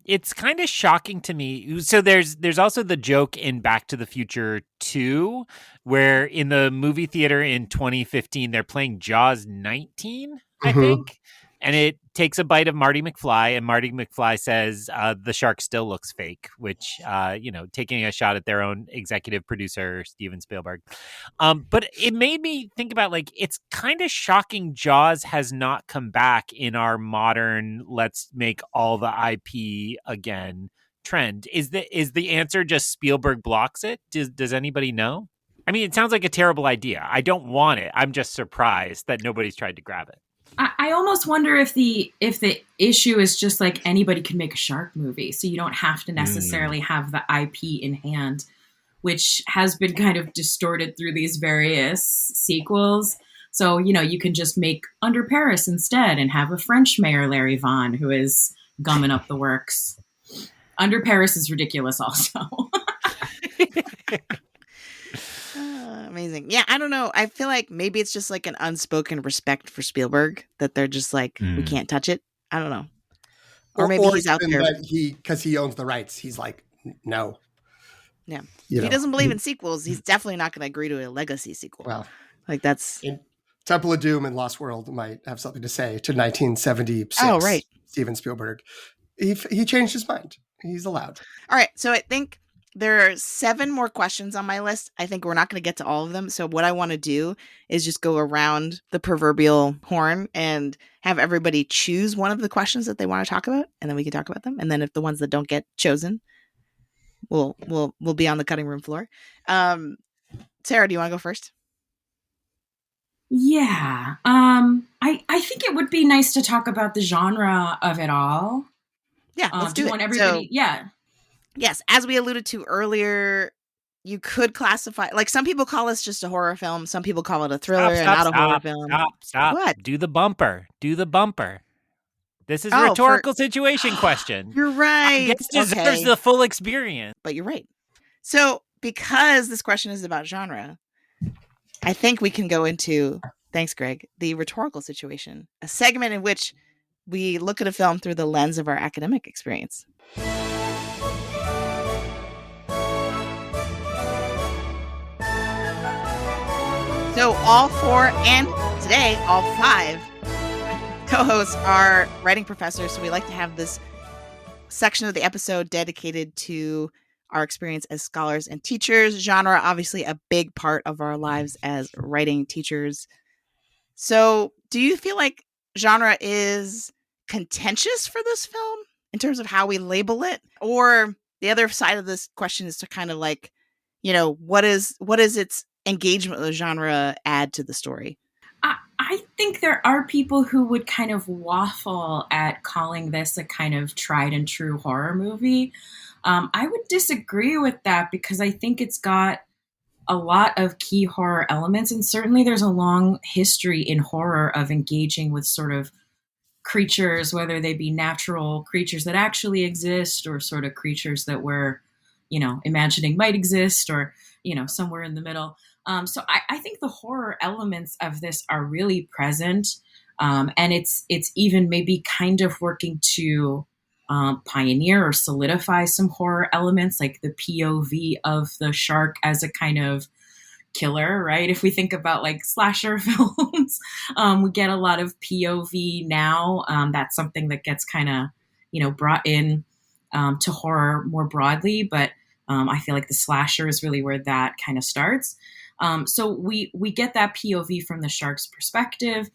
it's kind of shocking to me. So there's also the joke in Back to the Future 2, where in the movie theater in 2015, they're playing Jaws 19, I think. And it takes a bite of Marty McFly, and Marty McFly says the shark still looks fake, which, taking a shot at their own executive producer, Steven Spielberg. But it made me think about, like, it's kind of shocking Jaws has not come back in our modern, let's make all the IP again trend. Is the answer just Spielberg blocks it? Does anybody know? I mean, it sounds like a terrible idea. I don't want it. I'm just surprised that nobody's tried to grab it. I almost wonder if the issue is just like anybody can make a shark movie, so you don't have to necessarily have the IP in hand, which has been kind of distorted through these various sequels. So, you can just make Under Paris instead and have a French mayor, Larry Vaughn, who is gumming up the works. Under Paris is ridiculous also. Amazing. Yeah, I don't know. I feel like maybe it's just like an unspoken respect for Spielberg that they're just like, we can't touch it. I don't know. Or maybe he's out there. Because he owns the rights. He's like, no. Yeah. If he doesn't believe in sequels, he's definitely not going to agree to a legacy sequel. Well, like that's... Temple of Doom and Lost World might have something to say to 1976. Oh, right. Steven Spielberg. He changed his mind. He's allowed. All right. So I think there are 7 more questions on my list. I think we're not going to get to all of them. So what I want to do is just go around the proverbial horn and have everybody choose one of the questions that they want to talk about, and then we can talk about them. And then if the ones that don't get chosen, we'll be on the cutting room floor. Sarah, do you want to go first? Yeah. I think it would be nice to talk about the genre of it all. Yeah, let's do you it. want everybody? Yeah. Yes, as we alluded to earlier, you could classify, like, some people call this just a horror film. Some people call it a thriller and not a horror film. Stop. What? Do the bumper. This is a rhetorical situation question. You're right. Our guest deserves the full experience. But you're right. So because this question is about genre, I think we can go into, thanks, Greg, the rhetorical situation, a segment in which we look at a film through the lens of our academic experience. So all 4, and today all 5 co-hosts are writing professors. So we like to have this section of the episode dedicated to our experience as scholars and teachers. Genre, obviously a big part of our lives as writing teachers. So do you feel like genre is contentious for this film in terms of how we label it? Or the other side of this question is to kind of like, what is its engagement with the genre add to the story? I think there are people who would kind of waffle at calling this a kind of tried and true horror movie. I would disagree with that because I think it's got a lot of key horror elements, and certainly there's a long history in horror of engaging with sort of creatures, whether they be natural creatures that actually exist or sort of creatures that we're, imagining might exist, or, somewhere in the middle. So I think the horror elements of this are really present. And it's even maybe kind of working to pioneer or solidify some horror elements, like the POV of the shark as a kind of killer, right? If we think about like slasher films, we get a lot of POV now. That's something that gets kind of, brought in to horror more broadly. But I feel like the slasher is really where that kind of starts. So we get that POV from the shark's perspective.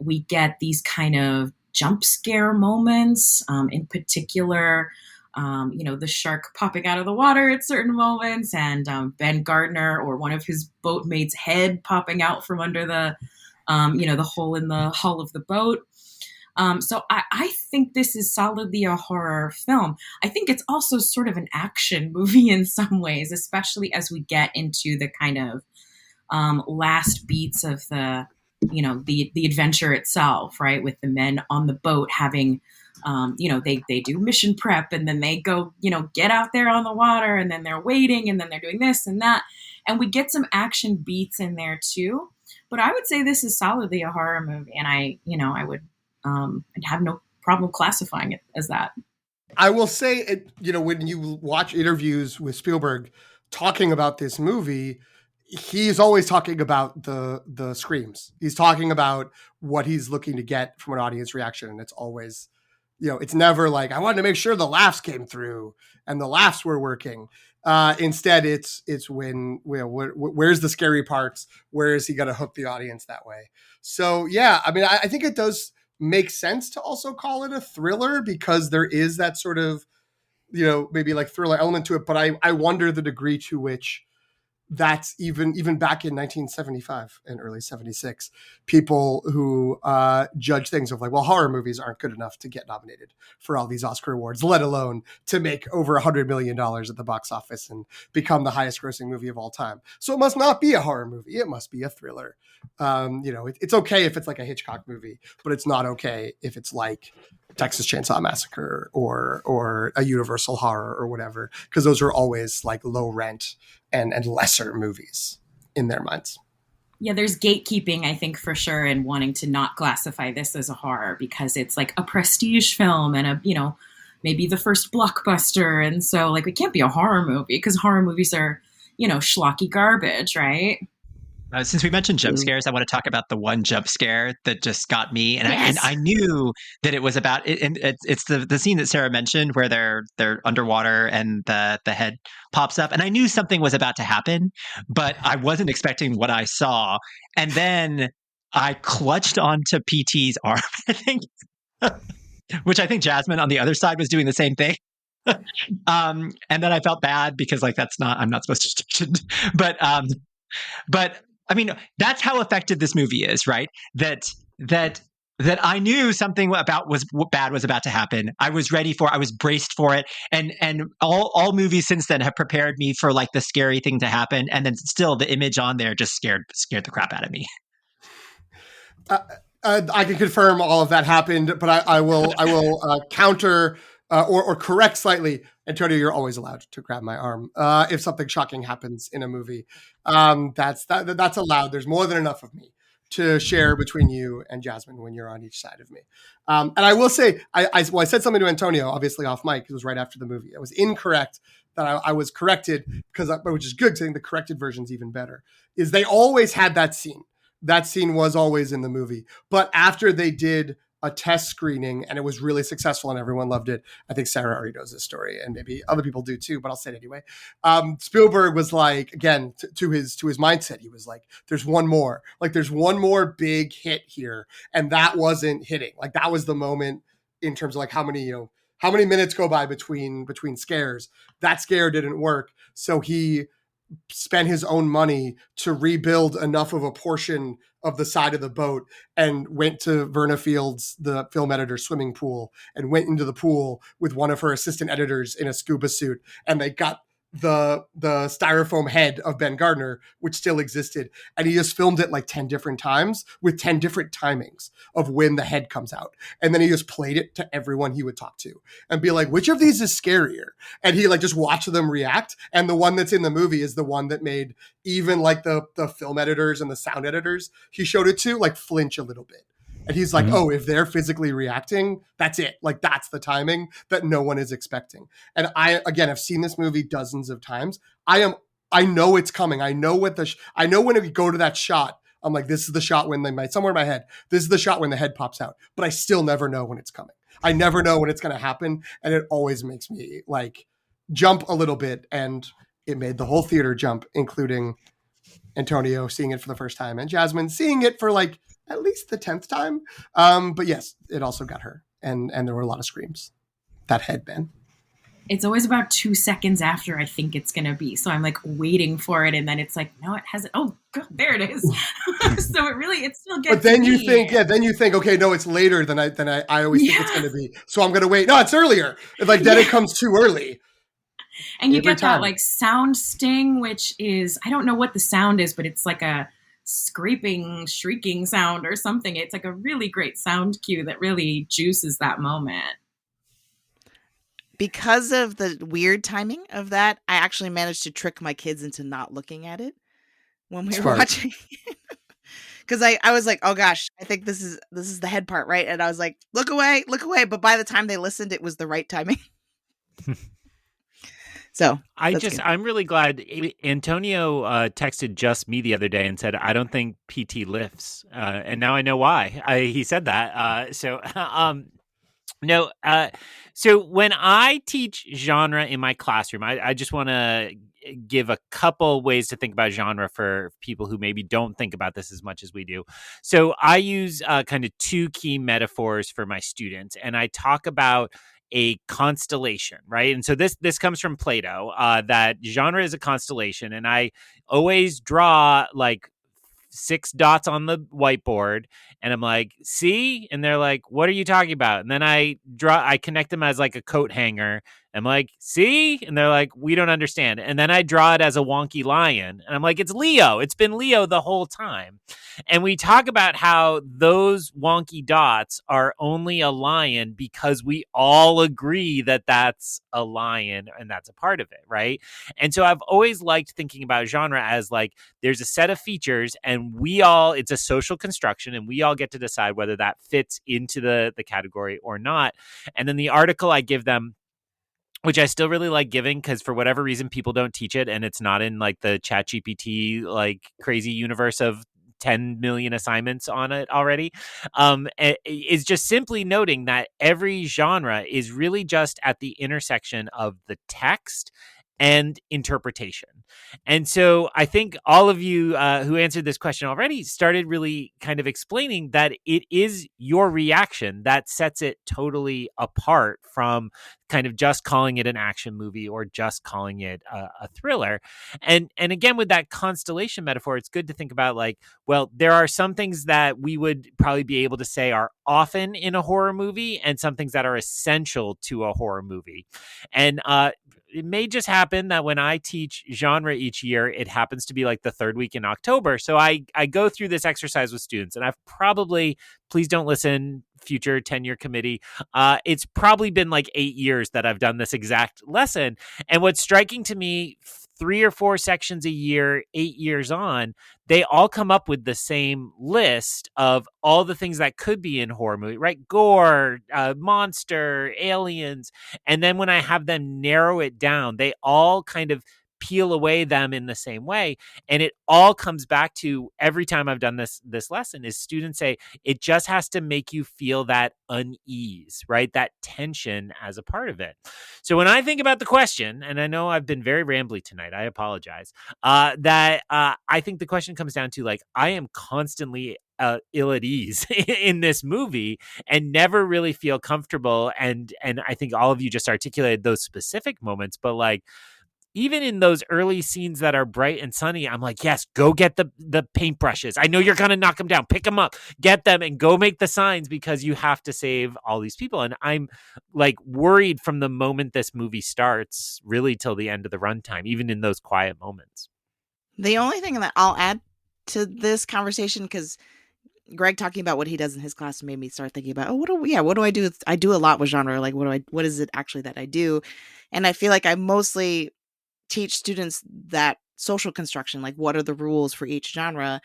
We get these kind of jump scare moments, in particular, the shark popping out of the water at certain moments, and Ben Gardner or one of his boatmates' head popping out from under the hole in the hull of the boat. So I think this is solidly a horror film. I think it's also sort of an action movie in some ways, especially as we get into the kind of last beats of the adventure itself, right? With the men on the boat having, they do mission prep, and then they go, get out there on the water, and then they're waiting, and then they're doing this and that. And we get some action beats in there too. But I would say this is solidly a horror movie. And I would I'd have no problem classifying it as that. I will say, when you watch interviews with Spielberg talking about this movie, he's always talking about the screams. He's talking about what he's looking to get from an audience reaction. And it's always, it's never like, I wanted to make sure the laughs came through and the laughs were working. Instead, it's when, where's the scary parts? Where is he going to hook the audience that way? So, yeah, I mean, I think it does make sense to also call it a thriller because there is that sort of, maybe like thriller element to it. But I wonder the degree to which that's even back in 1975 and early 76, people who judge things of like, well, horror movies aren't good enough to get nominated for all these Oscar awards, let alone to make over $100 million at the box office and become the highest grossing movie of all time. So it must not be a horror movie. It must be a thriller. It's okay if it's like a Hitchcock movie, but it's not okay if it's like Texas Chainsaw Massacre or a Universal horror or whatever, because those are always like low rent and lesser movies in their minds. Yeah, there's gatekeeping, I think, for sure, in wanting to not classify this as a horror because it's like a prestige film and maybe the first blockbuster. And so like it can't be a horror movie because horror movies are, schlocky garbage, right? Since we mentioned jump scares, I want to talk about the one jump scare that just got me, and Yes. I knew that it was about it, and it's the scene that Sarah mentioned where they're underwater and the head pops up, and I knew something was about to happen, but I wasn't expecting what I saw, and then I clutched onto PT's arm, I think, which I think Jasmine on the other side was doing the same thing. And then I felt bad because like I'm not supposed to touch it, but I mean, that's how effective this movie is, right? That I knew something bad was about to happen. I was ready for it. I was braced for it. And all movies since then have prepared me for like the scary thing to happen. And then still the image on there just scared the crap out of me. I can confirm all of that happened, but I will counter or correct slightly. Antonio, you're always allowed to grab my arm if something shocking happens in a movie. That's allowed. There's more than enough of me to share between you and Jasmine when you're on each side of me. And I will say, I said something to Antonio, obviously off mic. It was right after the movie. I was incorrect. That I was corrected which is good. Saying the corrected version's even better. Is they always had that scene. That scene was always in the movie, but after they did a test screening and it was really successful and everyone loved it. I think Sarah already knows this story and maybe other people do too, but I'll say it anyway. Spielberg was like, again, to his mindset, he was like, there's one more big hit here. And that wasn't hitting. Like that was the moment in terms of like how many minutes go by between scares. That scare didn't work. So he spent his own money to rebuild enough of a portion of the side of the boat and went to Verna Fields, the film editor's swimming pool, and went into the pool with one of her assistant editors in a scuba suit. And they got the styrofoam head of Ben Gardner, which still existed. And he just filmed it like 10 different times with 10 different timings of when the head comes out. And then he just played it to everyone he would talk to and be like, which of these is scarier? And he like just watched them react. And the one that's in the movie is the one that made even like the film editors and the sound editors he showed it to like flinch a little bit. And he's like, oh, if they're physically reacting, that's it. Like, that's the timing that no one is expecting. And I, again, have seen this movie dozens of times. I know it's coming. I know I know when we go to that shot, I'm like, this is the shot when somewhere in my head, this is the shot when the head pops out. But I still never know when it's coming. I never know when it's going to happen. And it always makes me like jump a little bit. And it made the whole theater jump, including Antonio seeing it for the first time and Jasmine seeing it for like at least the 10th time. But yes, it also got her. And there were a lot of screams. That head, Ben. It's always about 2 seconds after I think it's going to be. So I'm like waiting for it. And then it's like, no, it hasn't. Oh, God, there it is. So it still gets But then me. you think, okay, no, it's later than I always think it's going to be. So I'm going to wait. No, it's earlier. Then it comes too early. And you get that like sound sting, which is, I don't know what the sound is, but it's like a scraping, shrieking sound or something. It's like a really great sound cue that really juices that moment. Because of the weird timing of that, I actually managed to trick my kids into not looking at it when we were watching it. Because I was like, oh gosh, I think this is the head part, right? And I was like, look away. But by the time they listened, it was the right timing. So I'm really glad Antonio texted just me the other day and said, I don't think PT lifts. And now I know why he said that. So when I teach genre in my classroom, I just want to give a couple ways to think about genre for people who maybe don't think about this as much as we do. So I use kind of two key metaphors for my students, and I talk about a constellation, right? And so this comes from Plato, that genre is a constellation. And I always draw like 6 dots on the whiteboard and I'm like, see? And they're like, what are you talking about? And then I connect them as like a coat hanger. I'm like, see? And they're like, we don't understand. And then I draw it as a wonky lion. And I'm like, it's Leo. It's been Leo the whole time. And we talk about how those wonky dots are only a lion because we all agree that that's a lion and that's a part of it, right? And so I've always liked thinking about genre as like, there's a set of features and it's a social construction and we all get to decide whether that fits into the category or not. And then the article I give them which I still really like giving because for whatever reason people don't teach it, and it's not in like the ChatGPT like crazy universe of 10 million assignments on it already, is just simply noting that every genre is really just at the intersection of the text and interpretation. And so I think all of you who answered this question already started really kind of explaining that it is your reaction that sets it totally apart from kind of just calling it an action movie or just calling it a thriller. And again, with that constellation metaphor, it's good to think about like, well, there are some things that we would probably be able to say are often in a horror movie and some things that are essential to a horror movie. And it may just happen that when I teach genre each year, it happens to be like the third week in October. So I go through this exercise with students, and I've probably, please don't listen, future tenure committee, it's probably been like 8 years that I've done this exact lesson. And what's striking to me, 3 or 4 sections a year, 8 years on, they all come up with the same list of all the things that could be in horror movie, right? Gore, monster, aliens. And then when I have them narrow it down, they all kind of peel away them in the same way. And it all comes back to, every time I've done this lesson, is students say it just has to make you feel that unease, right? That tension as a part of it. So when I think about the question, and I know I've been very rambly tonight, I apologize, that I think the question comes down to like, I am constantly ill at ease in this movie and never really feel comfortable. And I think all of you just articulated those specific moments, but like, even in those early scenes that are bright and sunny, I'm like, yes, go get the paintbrushes. I know you're going to knock them down. Pick them up, get them, and go make the signs because you have to save all these people. And I'm like worried from the moment this movie starts really till the end of the runtime, even in those quiet moments. The only thing that I'll add to this conversation, because Greg talking about what he does in his class made me start thinking about, what do I do? I do a lot with genre. Like, what is it actually that I do? And I feel like I mostly teach students that social construction, like what are the rules for each genre.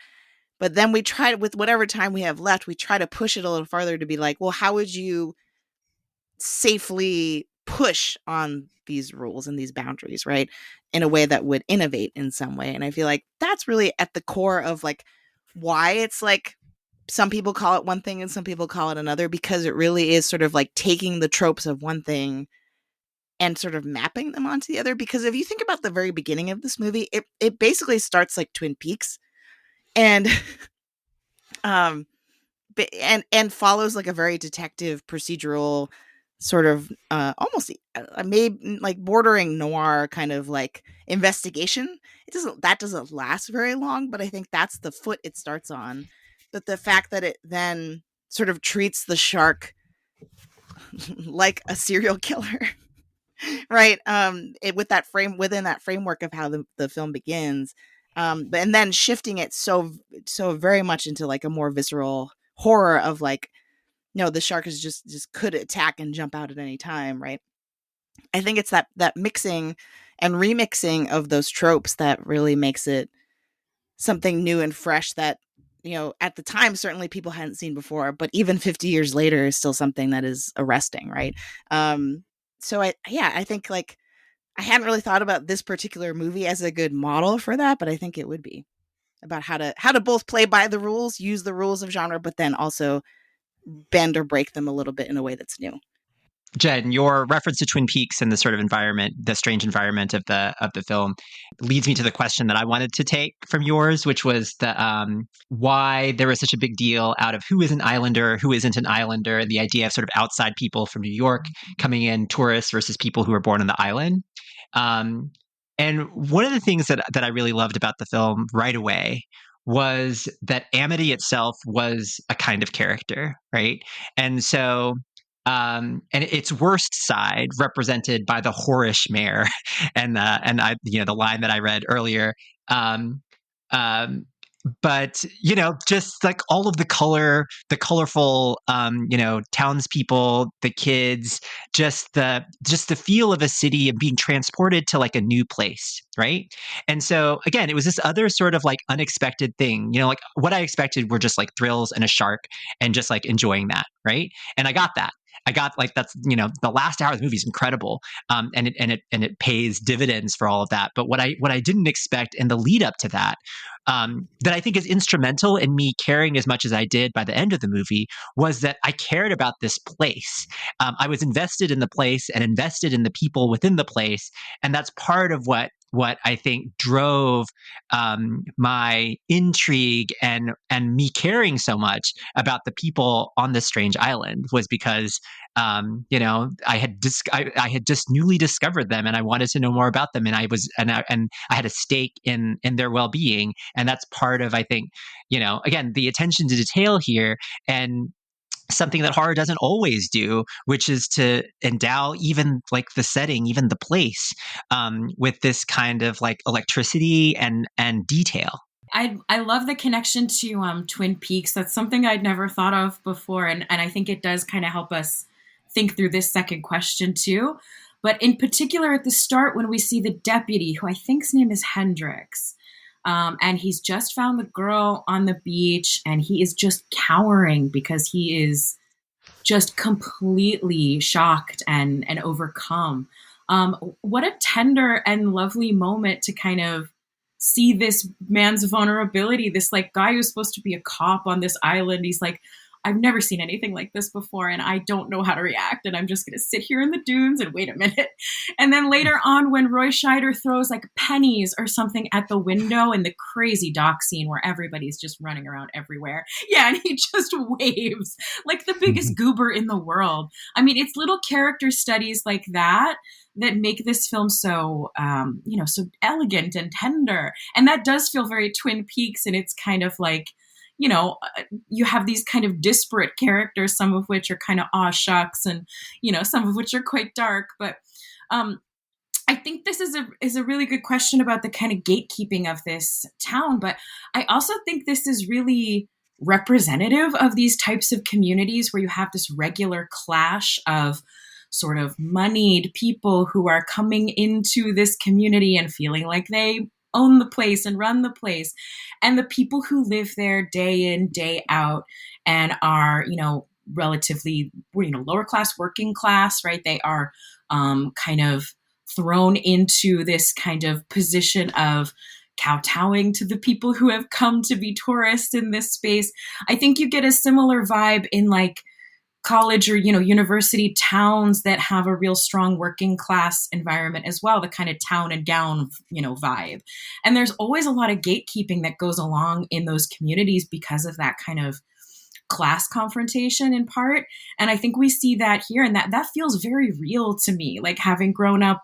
But then we try, with whatever time we have left, we try to push it a little farther to be like, well, how would you safely push on these rules and these boundaries, right? In a way that would innovate in some way. And I feel like that's really at the core of like why it's like some people call it one thing and some people call it another, because it really is sort of like taking the tropes of one thing and sort of mapping them onto the other. Because if you think about the very beginning of this movie, it basically starts like Twin Peaks, and and follows like a very detective procedural sort of almost maybe like bordering noir kind of like investigation. That doesn't last very long, but I think that's the foot it starts on. But the fact that it then sort of treats the shark like a serial killer, right? With that within that framework of how the film begins, and then shifting it so very much into like a more visceral horror of like, no, the shark is just could attack and jump out at any time, right? I think it's that mixing and remixing of those tropes that really makes it something new and fresh that, you know, at the time certainly people hadn't seen before, but even 50 years later is still something that is arresting, right? So I think like I hadn't really thought about this particular movie as a good model for that, but I think it would be about how to both play by the rules, use the rules of genre, but then also bend or break them a little bit in a way that's new. Jen, your reference to Twin Peaks and the sort of environment, the strange environment of the film, leads me to the question that I wanted to take from yours, which was the why there was such a big deal out of who is an islander, who isn't an islander, and the idea of sort of outside people from New York coming in, tourists versus people who were born on the island. And one of the things that I really loved about the film right away was that Amity itself was a kind of character, right? And so and its worst side represented by the whorish mayor and I, the line that I read earlier. But just like all of the colorful, townspeople, the kids, just the feel of a city and being transported to like a new place, right? And so again, it was this other sort of like unexpected thing, like what I expected were just like thrills and a shark and just like enjoying that, right? And I got that. I got like, that's, the last hour of the movie is incredible. And it pays dividends for all of that. But what I didn't expect in the lead up to that, that I think is instrumental in me caring as much as I did by the end of the movie, was that I cared about this place. I was invested in the place and invested in the people within the place. And that's part of what I think drove my intrigue and me caring so much about the people on this strange island, was because I had just newly discovered them, and I wanted to know more about them, and I had a stake in their well-being. And that's part of, I think, again, the attention to detail here, and something that horror doesn't always do, which is to endow even like the setting, even the place, with this kind of like electricity and detail. I love the connection to Twin Peaks. That's something I'd never thought of before, and I think it does kind of help us think through this second question too. But in particular, at the start, when we see the deputy, who I think's name is Hendricks, and he's just found the girl on the beach, and he is just cowering because he is just completely shocked and overcome. What a tender and lovely moment to kind of see this man's vulnerability, this like guy who's supposed to be a cop on this island. He's like, I've never seen anything like this before, and I don't know how to react, and I'm just going to sit here in the dunes and wait a minute. And then later on, when Roy Scheider throws like pennies or something at the window in the crazy dock scene where everybody's just running around everywhere. Yeah, and he just waves like the biggest goober in the world. I mean, it's little character studies like that make this film so, so elegant and tender. And that does feel very Twin Peaks, and it's kind of like, you have these kind of disparate characters, some of which are kind of aw shucks, and some of which are quite dark. But I think this is a really good question about the kind of gatekeeping of this town. But I also think this is really representative of these types of communities where you have this regular clash of sort of moneyed people who are coming into this community and feeling like they own the place and run the place, and the people who live there day in, day out and are, relatively, lower class, working class, right? They are kind of thrown into this kind of position of kowtowing to the people who have come to be tourists in this space. I think you get a similar vibe in like college or, university towns that have a real strong working class environment as well, the kind of town and gown, vibe. And there's always a lot of gatekeeping that goes along in those communities because of that kind of class confrontation in part. And I think we see that here, and that feels very real to me, like having grown up,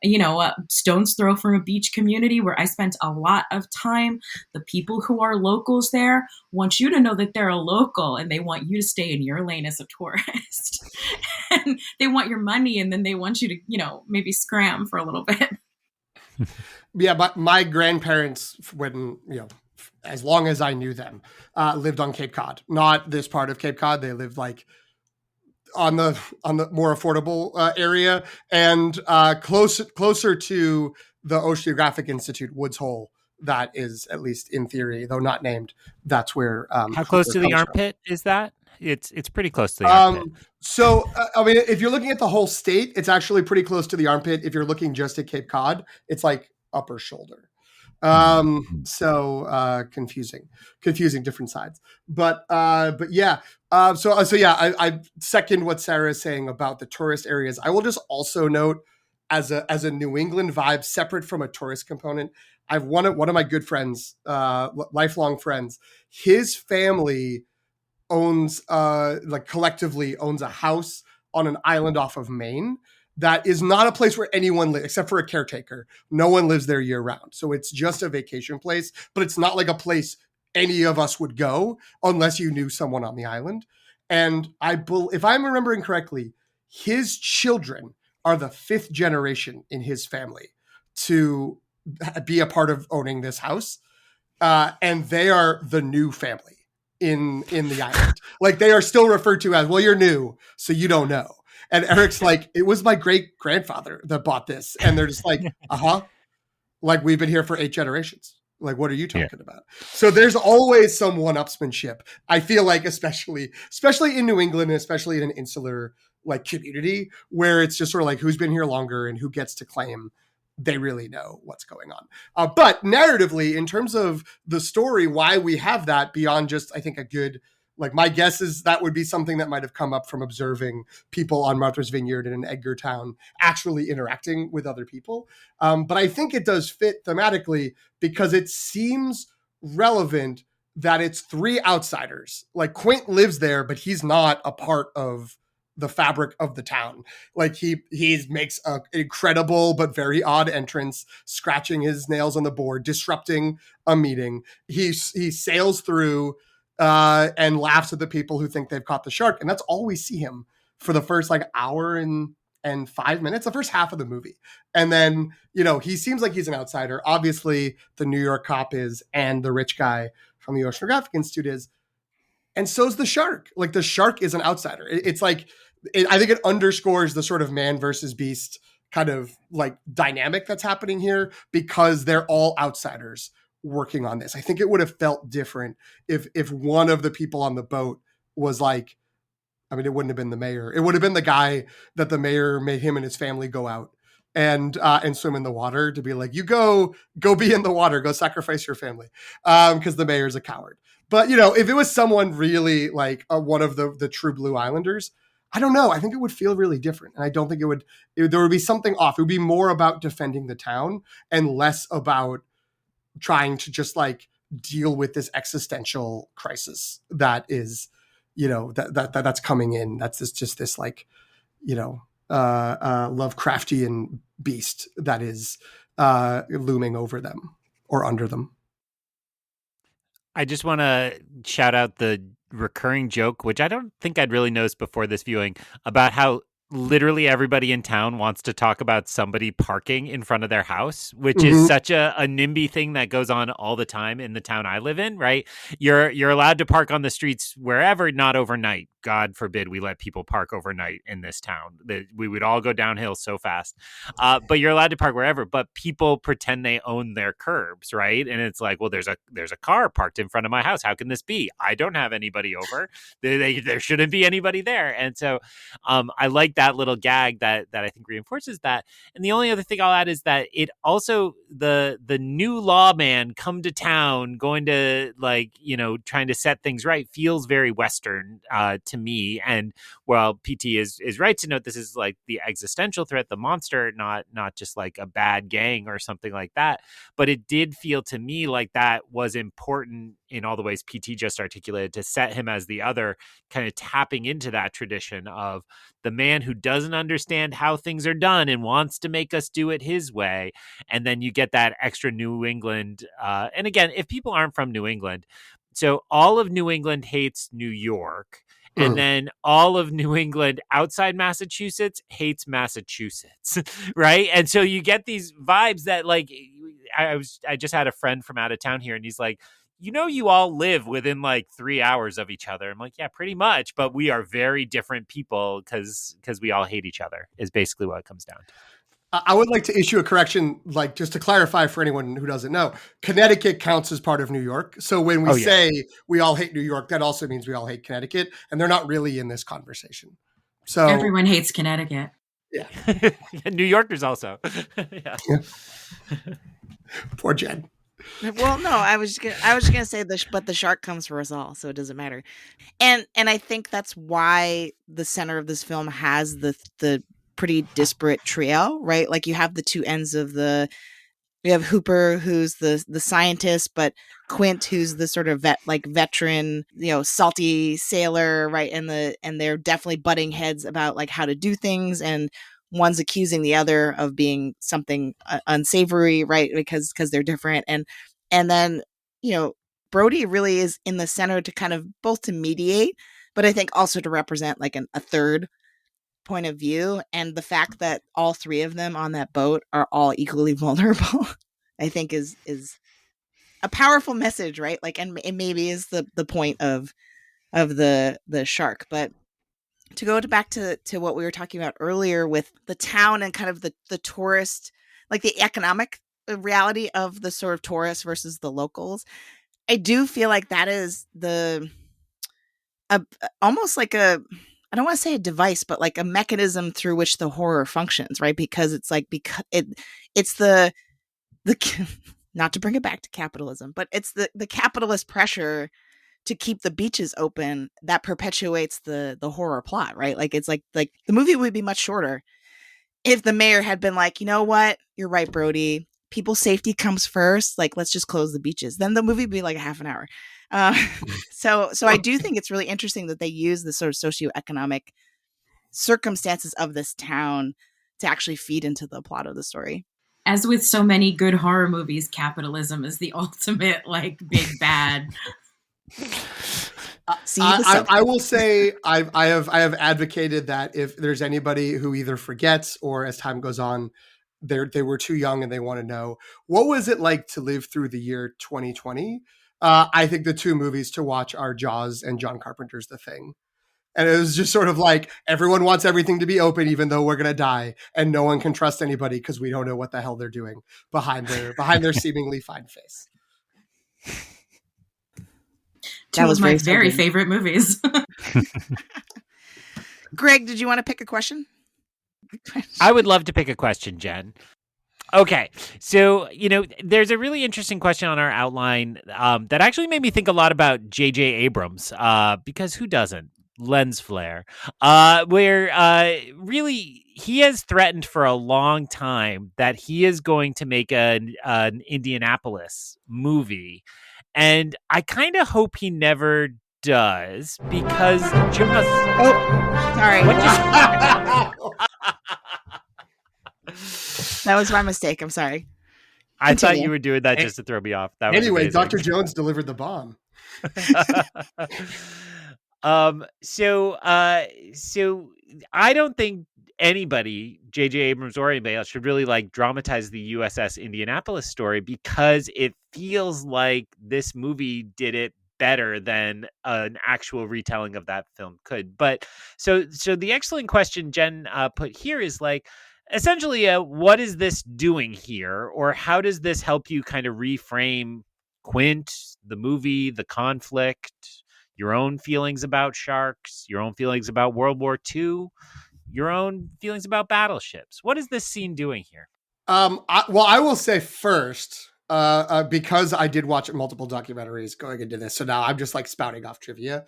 a stone's throw from a beach community where I spent a lot of time. The people who are locals there want you to know that they're a local, and they want you to stay in your lane as a tourist. And they want your money, and then they want you to, maybe scram for a little bit. Yeah, but my grandparents, when, as long as I knew them, lived on Cape Cod. Not this part of Cape Cod. They lived like on the more affordable area, and closer to the Oceanographic Institute, Woods Hole. That is, at least in theory, though not named, that's where. How close to the armpit is that? It's pretty close to the armpit. So, if you're looking at the whole state, it's actually pretty close to the armpit. If you're looking just at Cape Cod, it's like upper shoulder. Confusing different sides, but yeah. So yeah, I second what Sarah is saying about the tourist areas. I will just also note, as a New England vibe, separate from a tourist component, I've one of my good friends, lifelong friends, his family owns, collectively owns a house on an island off of Maine. That is not a place where anyone lives, except for a caretaker. No one lives there year round. So it's just a vacation place, but it's not like a place any of us would go unless you knew someone on the island. And if I'm remembering correctly, his children are the 5th generation in his family to be a part of owning this house. And they are the new family in the island. Like, they are still referred to as, well, you're new, so you don't know. And Eric's like, it was my great grandfather that bought this. And they're just like, like, we've been here for 8 generations. Like, what are you talking about? So there's always some one-upsmanship. I feel like, especially in New England, and especially in an insular like community where it's just sort of like who's been here longer and who gets to claim they really know what's going on. But narratively, in terms of the story, why we have that beyond just, I think, a good, like my guess is that would be something that might have come up from observing people on Martha's Vineyard and in Edgartown actually interacting with other people. But I think it does fit thematically because it seems relevant that it's three outsiders. Like Quint lives there, but he's not a part of the fabric of the town. Like he makes an incredible but very odd entrance, scratching his nails on the board, disrupting a meeting. He sails through and laughs at the people who think they've caught the shark, and that's all we see him for the first like hour and 5 minutes, the first half of the movie. And then, you know, he seems like he's an outsider. Obviously, the New York cop is, and the rich guy from the Oceanographic Institute is, and so's the shark. Like the shark is an outsider. It's like, I think it underscores the sort of man versus beast kind of like dynamic that's happening here because they're all outsiders working on this. I think it would have felt different if one of the people on the boat was like, I mean, it wouldn't have been the mayor. It would have been the guy that the mayor made him and his family go out and swim in the water to be like, you go be in the water, go sacrifice your family, because the mayor's a coward. But, you know, if it was someone really like one of the true Blue Islanders, I don't know. I think it would feel really different. And I don't think there would be something off. It would be more about defending the town and less about trying to just like deal with this existential crisis that is, you know, that's coming in. That's just this like, you know, Lovecraftian beast that is looming over them or under them. I just want to shout out the recurring joke, which I don't think I'd really noticed before this viewing, about how literally everybody in town wants to talk about somebody parking in front of their house, which is such a NIMBY thing that goes on all the time in the town I live in, right? You're allowed to park on the streets wherever, not overnight. God forbid we let people park overnight in this town. We would all go downhill so fast. But you're allowed to park wherever, but people pretend they own their curbs, right? And it's like, well, there's a car parked in front of my house. How can this be? I don't have anybody over. There shouldn't be anybody there. And so I like that little gag that I think reinforces that. And the only other thing I'll add is that it also, the new lawman come to town, going to like, you know, trying to set things right, feels very Western to me. And well, PT is right to note this is like the existential threat, the monster, not just like a bad gang or something like that. But it did feel to me like that was important in all the ways PT just articulated, to set him as the other, kind of tapping into that tradition of the man who doesn't understand how things are done and wants to make us do it his way. And then you get that extra New England. And again, if people aren't from New England, so all of New England hates New York. And then all of New England outside Massachusetts hates Massachusetts, right? And so you get these vibes that like, I just had a friend from out of town here and he's like, you know, you all live within like 3 hours of each other. I'm like, yeah, pretty much. But we are very different people because we all hate each other is basically what it comes down to. I would like to issue a correction, like just to clarify for anyone who doesn't know, Connecticut counts as part of New York. So when we say we all hate New York, that also means we all hate Connecticut, and they're not really in this conversation. So everyone hates Connecticut. Yeah. New Yorkers also. Yeah. Poor Jen. Well, no, I was just gonna say but the shark comes for us all, so it doesn't matter. And I think that's why the center of this film has the pretty disparate trio, right? Like you have the two ends of you have Hooper, who's the scientist, but Quint, who's the sort of veteran, you know, salty sailor, right? And they're definitely butting heads about like how to do things, and one's accusing the other of being something unsavory, right? Because they're different, and then, you know, Brody really is in the center to kind of both to mediate, but I think also to represent like a third point of view. And the fact that all three of them on that boat are all equally vulnerable, I think is a powerful message, right? Like, and it maybe is the point of the shark. But to go back to what we were talking about earlier with the town and kind of the tourist, like the economic reality of the sort of tourists versus the locals, I do feel like that is almost like a I don't want to say a device, but like a mechanism through which the horror functions, right? Because it's like, it's the not to bring it back to capitalism, but it's the capitalist pressure to keep the beaches open that perpetuates the horror plot, right? Like it's like the movie would be much shorter if the mayor had been like, you know what, you're right, Brody. People's safety comes first. Like, let's just close the beaches. Then the movie would be like a half an hour. So I do think it's really interesting that they use the sort of socioeconomic circumstances of this town to actually feed into the plot of the story. As with so many good horror movies, capitalism is the ultimate like big bad. I will say I have advocated that if there's anybody who either forgets or as time goes on, they were too young and they want to know what was it like to live through the year 2020. I think the two movies to watch are Jaws and John Carpenter's The Thing. And it was just sort of like everyone wants everything to be open, even though we're going to die, and no one can trust anybody because we don't know what the hell they're doing behind their seemingly fine face. Two of my very favorite movies. Greg, did you want to pick a question? I would love to pick a question, Jen. Okay, so, there's a really interesting question on our outline that actually made me think a lot about J.J. Abrams, because who doesn't? Lens flare, where really he has threatened for a long time that he is going to make an Indianapolis movie. And I kind of hope he never does because just... Oh, sorry. That was my mistake. I'm sorry. I thought you were doing that just to throw me off. That anyway, was Dr. Jones delivered the bomb. So I don't think anybody, J.J. Abrams or anybody else, should really like dramatize the USS Indianapolis story because it feels like this movie did it better than an actual retelling of that film could. But so the excellent question Jen put here is like, essentially, what is this doing here, or how does this help you kind of reframe Quint, the movie, the conflict, your own feelings about sharks, your own feelings about World War II, your own feelings about battleships? What is this scene doing here? I will say first, because I did watch multiple documentaries going into this, so now I'm just like spouting off trivia.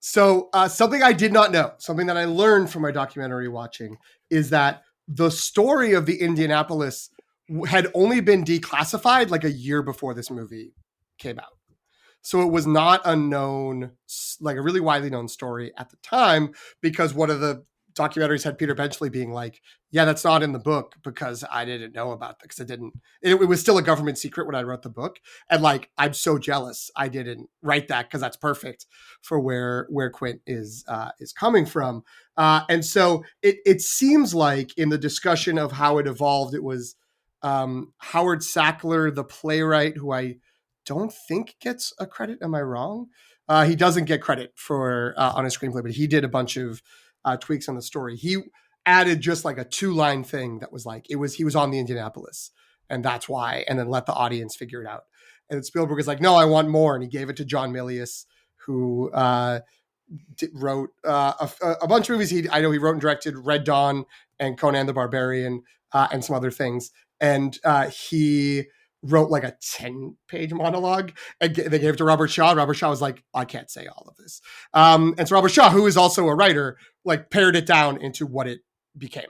So something I did not know, something that I learned from my documentary watching, is that the story of the Indianapolis had only been declassified like a year before this movie came out. So it was not a known, like a really widely known story at the time, because one of the documentaries had Peter Benchley being like, yeah, that's not in the book because I didn't know about that, because it was still a government secret when I wrote the book. And like, I'm so jealous I didn't write that because that's perfect for where Quint is coming from. And so it seems like in the discussion of how it evolved, it was Howard Sackler, the playwright, who I don't think gets a credit. Am I wrong? He doesn't get credit for on a screenplay, but he did a bunch of tweaks on the story. He added just like a 2-line thing that was like, he was on the Indianapolis and that's why, and then let the audience figure it out. And Spielberg is like, no, I want more. And he gave it to John Milius, who wrote a bunch of movies. I know he wrote and directed Red Dawn and Conan the Barbarian and some other things. And he wrote like a 10-page monologue, and they gave it to Robert Shaw. Robert Shaw was like, I can't say all of this. And so Robert Shaw, who is also a writer, like pared it down into what it became.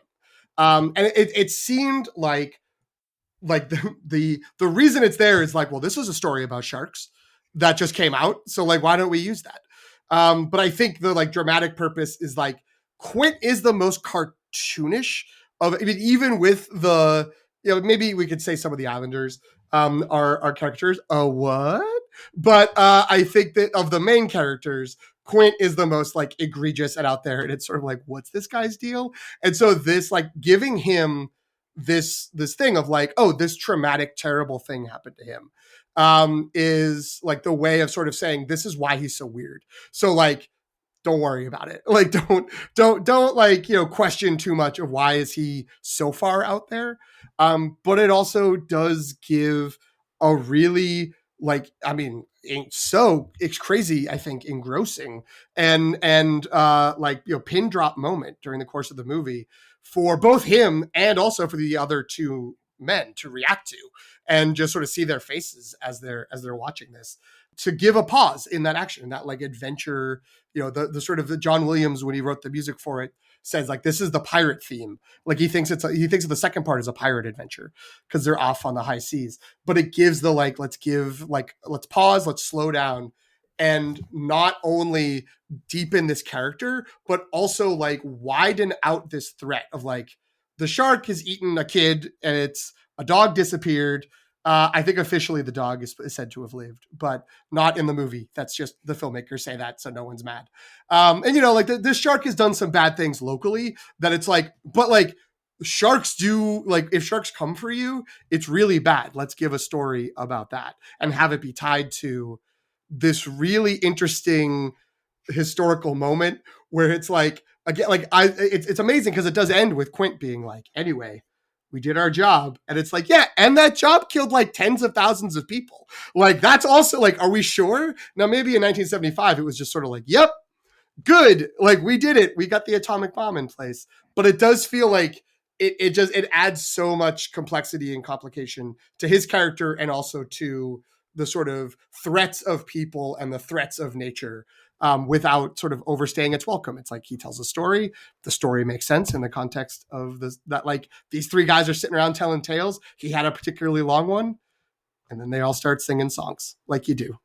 And it seemed like the reason it's there is like, well, this is a story about sharks that just came out. So like, why don't we use that? But I think the like dramatic purpose is like, Quint is the most cartoonish of, I mean, even with the, maybe we could say some of the Islanders are caricatures. What? But I think that of the main characters, Quint is the most like egregious and out there. And it's sort of like, what's this guy's deal? And so this like giving him this thing of like, oh, this traumatic, terrible thing happened to him is like the way of sort of saying, this is why he's so weird. So like, don't worry about it. Like, don't like, question too much of why is he so far out there. But it also does give a really like, I mean, it's crazy, I think, engrossing and like, you know, pin drop moment during the course of the movie for both him and also for the other two men to react to and just sort of see their faces as they're watching this, to give a pause in that action, that like adventure, you know, the sort of the John Williams, when he wrote the music for it, says like, this is the pirate theme. Like he thinks of the second part as a pirate adventure because they're off on the high seas, but it gives the like, let's pause, let's slow down and not only deepen this character, but also like widen out this threat of like, the shark has eaten a kid and it's a dog disappeared. I think officially the dog is said to have lived, but not in the movie. That's just the filmmakers say that, so no one's mad. And you know, like this shark has done some bad things locally that it's like, but like sharks do, like if sharks come for you, it's really bad. Let's give a story about that and have it be tied to this really interesting historical moment where it's like, again, like it's amazing because it does end with Quint being like, anyway, we did our job. And it's like, yeah, and that job killed like tens of thousands of people. Like, that's also like, are we sure? Now, maybe in 1975, it was just sort of like, yep, good. Like, we did it. We got the atomic bomb in place. But it does feel like it adds so much complexity and complication to his character and also to the sort of threats of people and the threats of nature, without sort of overstaying its welcome. It's like he tells a story. The story makes sense in the context of this, that like these three guys are sitting around telling tales. He had a particularly long one, and then they all start singing songs like you do.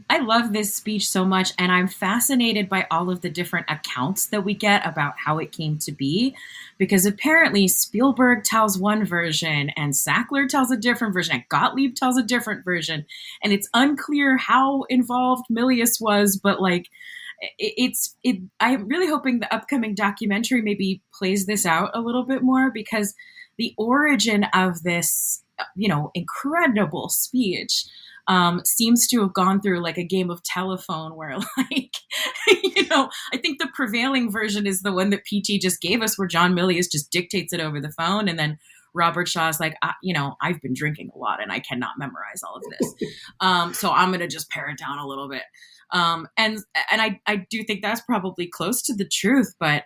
I love this speech so much, and I'm fascinated by all of the different accounts that we get about how it came to be, because apparently Spielberg tells one version and Sackler tells a different version and Gottlieb tells a different version, and it's unclear how involved Milius was, but like I'm really hoping the upcoming documentary maybe plays this out a little bit more, because the origin of this, you know, incredible speech seems to have gone through like a game of telephone where like, you know, I think the prevailing version is the one that PT just gave us, where John Milius just dictates it over the phone. And then Robert Shaw's like, you know, I've been drinking a lot and I cannot memorize all of this. So I'm going to just pare it down a little bit. And I do think that's probably close to the truth, but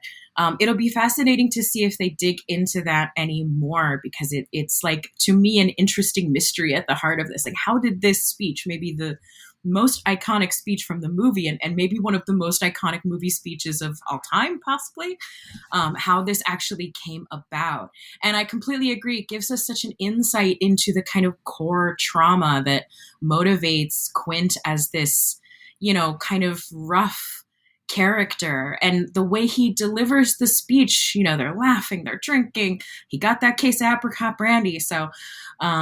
it'll be fascinating to see if they dig into that anymore, because it's like, to me, an interesting mystery at the heart of this. Like, how did this speech, maybe the most iconic speech from the movie, and maybe one of the most iconic movie speeches of all time, possibly, how this actually came about. And I completely agree. It gives us such an insight into the kind of core trauma that motivates Quint as this, you know, kind of rough character, and the way he delivers the speech, you know, they're laughing, they're drinking, he got that case of apricot brandy, so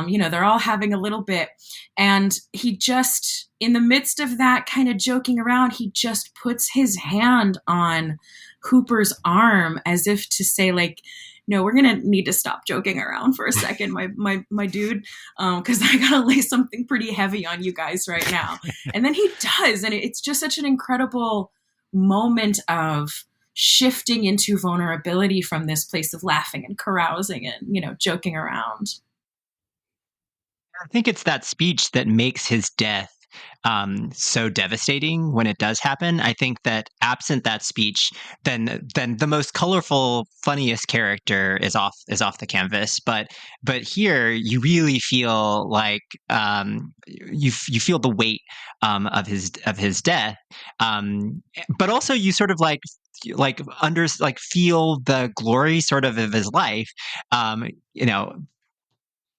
you know, they're all having a little bit, and he just, in the midst of that kind of joking around, he just puts his hand on Hooper's arm as if to say, like, no, we're gonna need to stop joking around for a second, my dude, because I gotta lay something pretty heavy on you guys right now. And then he does, and it's just such an incredible moment of shifting into vulnerability from this place of laughing and carousing and, you know, joking around. I think it's that speech that makes his death so devastating when it does happen. I think that absent that speech, then the most colorful, funniest character is off the canvas. But here you really feel like you feel the weight of his death, but also you sort of like feel the glory sort of his life. You know,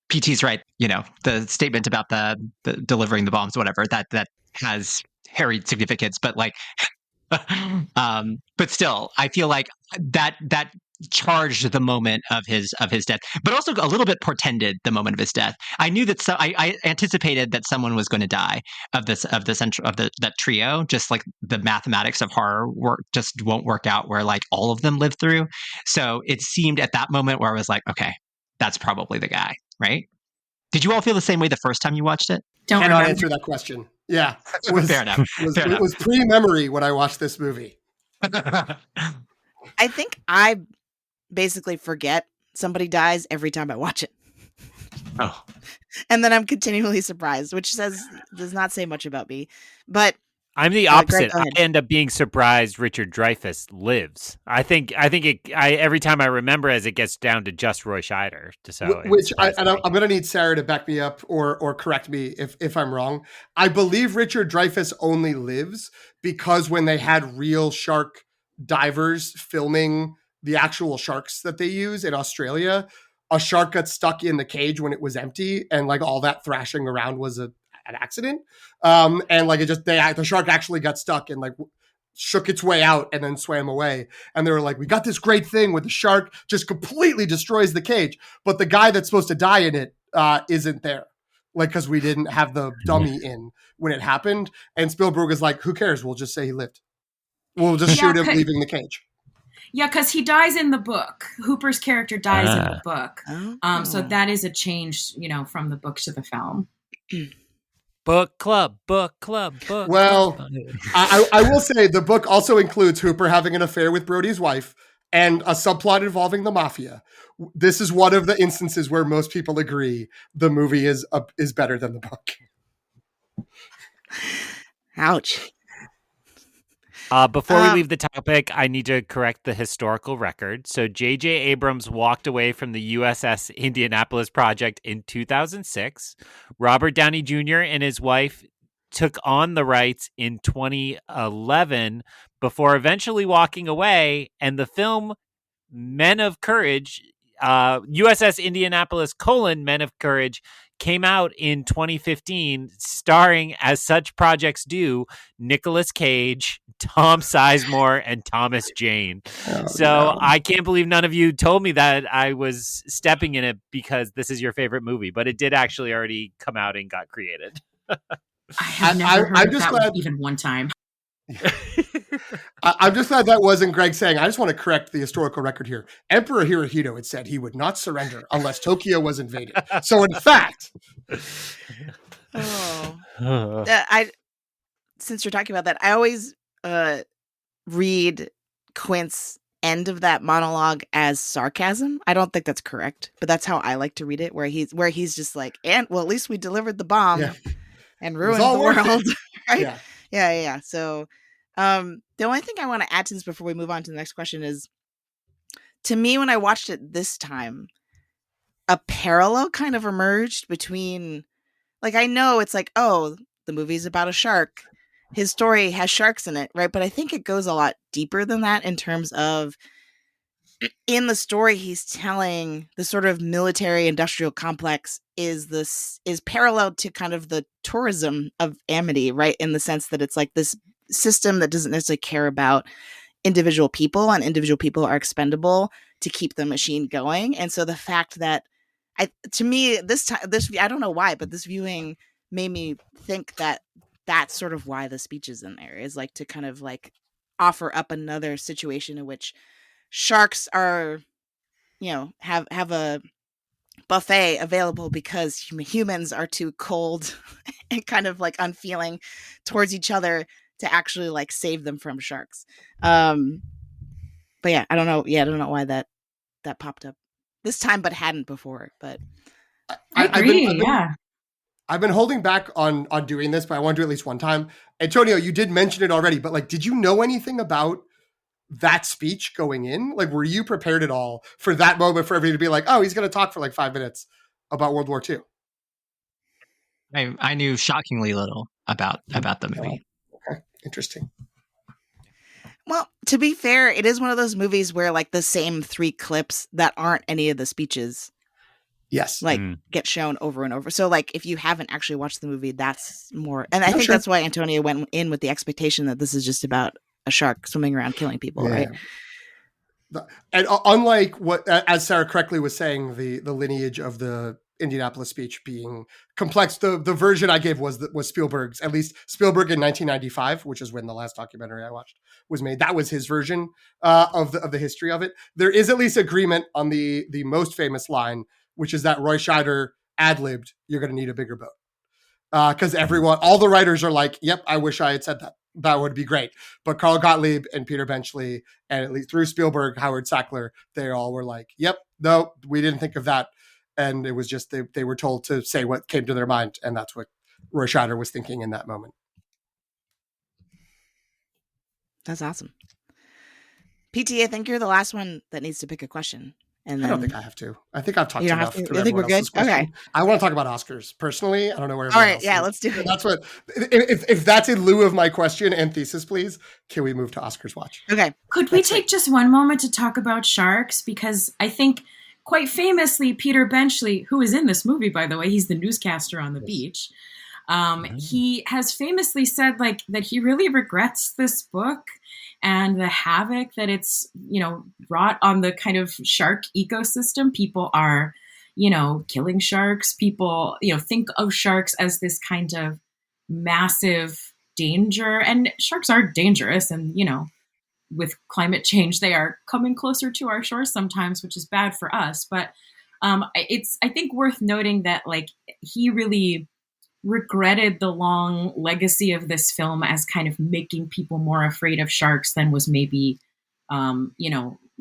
PT's right. You know, the statement about the delivering the bombs, whatever, that has hairy significance, but like, but still, I feel like that charged the moment of his death, but also a little bit portended the moment of his death. I knew that I anticipated that someone was going to die of that trio. Just like the mathematics of horror just won't work out where like all of them live through. So it seemed at that moment where I was like, okay, that's probably the guy, right? Did you all feel the same way the first time you watched it? Cannot answer that question. Yeah. Fair enough. It was pre-memory when I watched this movie. I think I basically forget somebody dies every time I watch it. Oh. And then I'm continually surprised, which does not say much about me. But I'm the Greg, opposite. go I ahead. end up being surprised Richard Dreyfuss lives. I think every time I remember as it gets down to just Roy Scheider. So I'm going to need Sarah to back me up or correct me if I'm wrong. I believe Richard Dreyfuss only lives because when they had real shark divers filming the actual sharks that they use in Australia, a shark got stuck in the cage when it was empty, and like all that thrashing around was an accident. And like the shark actually got stuck and like shook its way out and then swam away. And they were like, we got this great thing where the shark just completely destroys the cage, but the guy that's supposed to die in it isn't there. Like, because we didn't have the dummy in when it happened. And Spielberg was like, who cares? We'll just say he lived. We'll just shoot him leaving the cage. Yeah, because he dies in the book. Hooper's character dies in the book. So that is a change, from the book to the film. Book club. Well, I will say the book also includes Hooper having an affair with Brody's wife and a subplot involving the mafia. This is one of the instances where most people agree the movie is better than the book. Ouch. Before we leave the topic, I need to correct the historical record. So J.J. Abrams walked away from the USS Indianapolis project in 2006. Robert Downey Jr. and his wife took on the rights in 2011 before eventually walking away. And the film Men of Courage, USS Indianapolis: Men of Courage, came out in 2015, starring, as such projects do, Nicolas Cage, Tom Sizemore, and Thomas Jane. I can't believe none of you told me that I was stepping in it because this is your favorite movie, but it did actually already come out and got created. I have never heard of that even one time. I'm just glad that wasn't Greg saying, I just want to correct the historical record here. Emperor Hirohito had said he would not surrender unless Tokyo was invaded. So in fact... Since you're talking about that, I always read Quint's end of that monologue as sarcasm. I don't think that's correct, but that's how I like to read it, where he's just like, and well, at least we delivered the bomb and ruined the world. Right? Yeah. So the only thing I want to add to this before we move on to the next question is, to me, when I watched it this time, a parallel kind of emerged between, like, I know it's like, oh, the movie's about a shark. His story has sharks in it, right? But I think it goes a lot deeper than that in terms of, in the story he's telling, the sort of military industrial complex is parallel to kind of the tourism of Amity, right? In the sense that it's like this system that doesn't necessarily care about individual people, and individual people are expendable to keep the machine going. And so the fact that to me, this I don't know why, but this viewing made me think that that's sort of why the speech is in there, is like to kind of like offer up another situation in which sharks are, have a buffet available because humans are too cold and kind of like unfeeling towards each other to actually like save them from sharks. But yeah, I don't know. Yeah, I don't know why that popped up this time, but hadn't before. But I agree. I've been holding back on doing this, but I want to do it at least one time. Antonio, you did mention it already, but like, did you know anything about that speech going in? Like, were you prepared at all for that moment for everybody to be like, oh, he's going to talk for like 5 minutes about World War II? I knew shockingly little about the movie. Okay, interesting. Well, to be fair, it is one of those movies where like the same 3 clips that aren't any of the speeches get shown over and over. So like if you haven't actually watched the movie, that's more, and I think that's why Antonio went in with the expectation that this is just about a shark swimming around killing people, right? And unlike what, as Sarah correctly was saying, the lineage of the Indianapolis speech being complex, the version I gave was Spielberg's. At least Spielberg in 1995, which is when the last documentary I watched was made. That was his version of the history of it. There is at least agreement on the most famous line, which is that Roy Scheider ad-libbed, "You're going to need a bigger boat," because all the writers are like, "Yep, I wish I had said that. That would be great." But Carl Gottlieb and Peter Benchley, and at least through Spielberg, Howard Sackler, they all were like, "Yep, no, we didn't think of that." And it was just they were told to say what came to their mind, and that's what Roy Scheider was thinking in that moment. That's awesome. PT, I think you're the last one that needs to pick a question. And I don't think I have to. I think I've talked enough through I think we're everyone good. else's question. Okay. I want to talk about Oscars personally. I don't know where. All right. else Yeah, is. let's do it. That's what. If that's in lieu of my question and thesis, please, can we move to Oscars watch? Okay. Could we take just one moment to talk about sharks? Because I think quite famously, Peter Benchley, who is in this movie, by the way, he's the newscaster on the beach. He has famously said that he really regrets this book and the havoc that it's, wrought on the kind of shark ecosystem. People are, killing sharks. People, think of sharks as this kind of massive danger. And sharks are dangerous. And, with climate change, they are coming closer to our shores sometimes, which is bad for us. But it's, I think, worth noting that he really regretted the long legacy of this film as kind of making people more afraid of sharks than was maybe,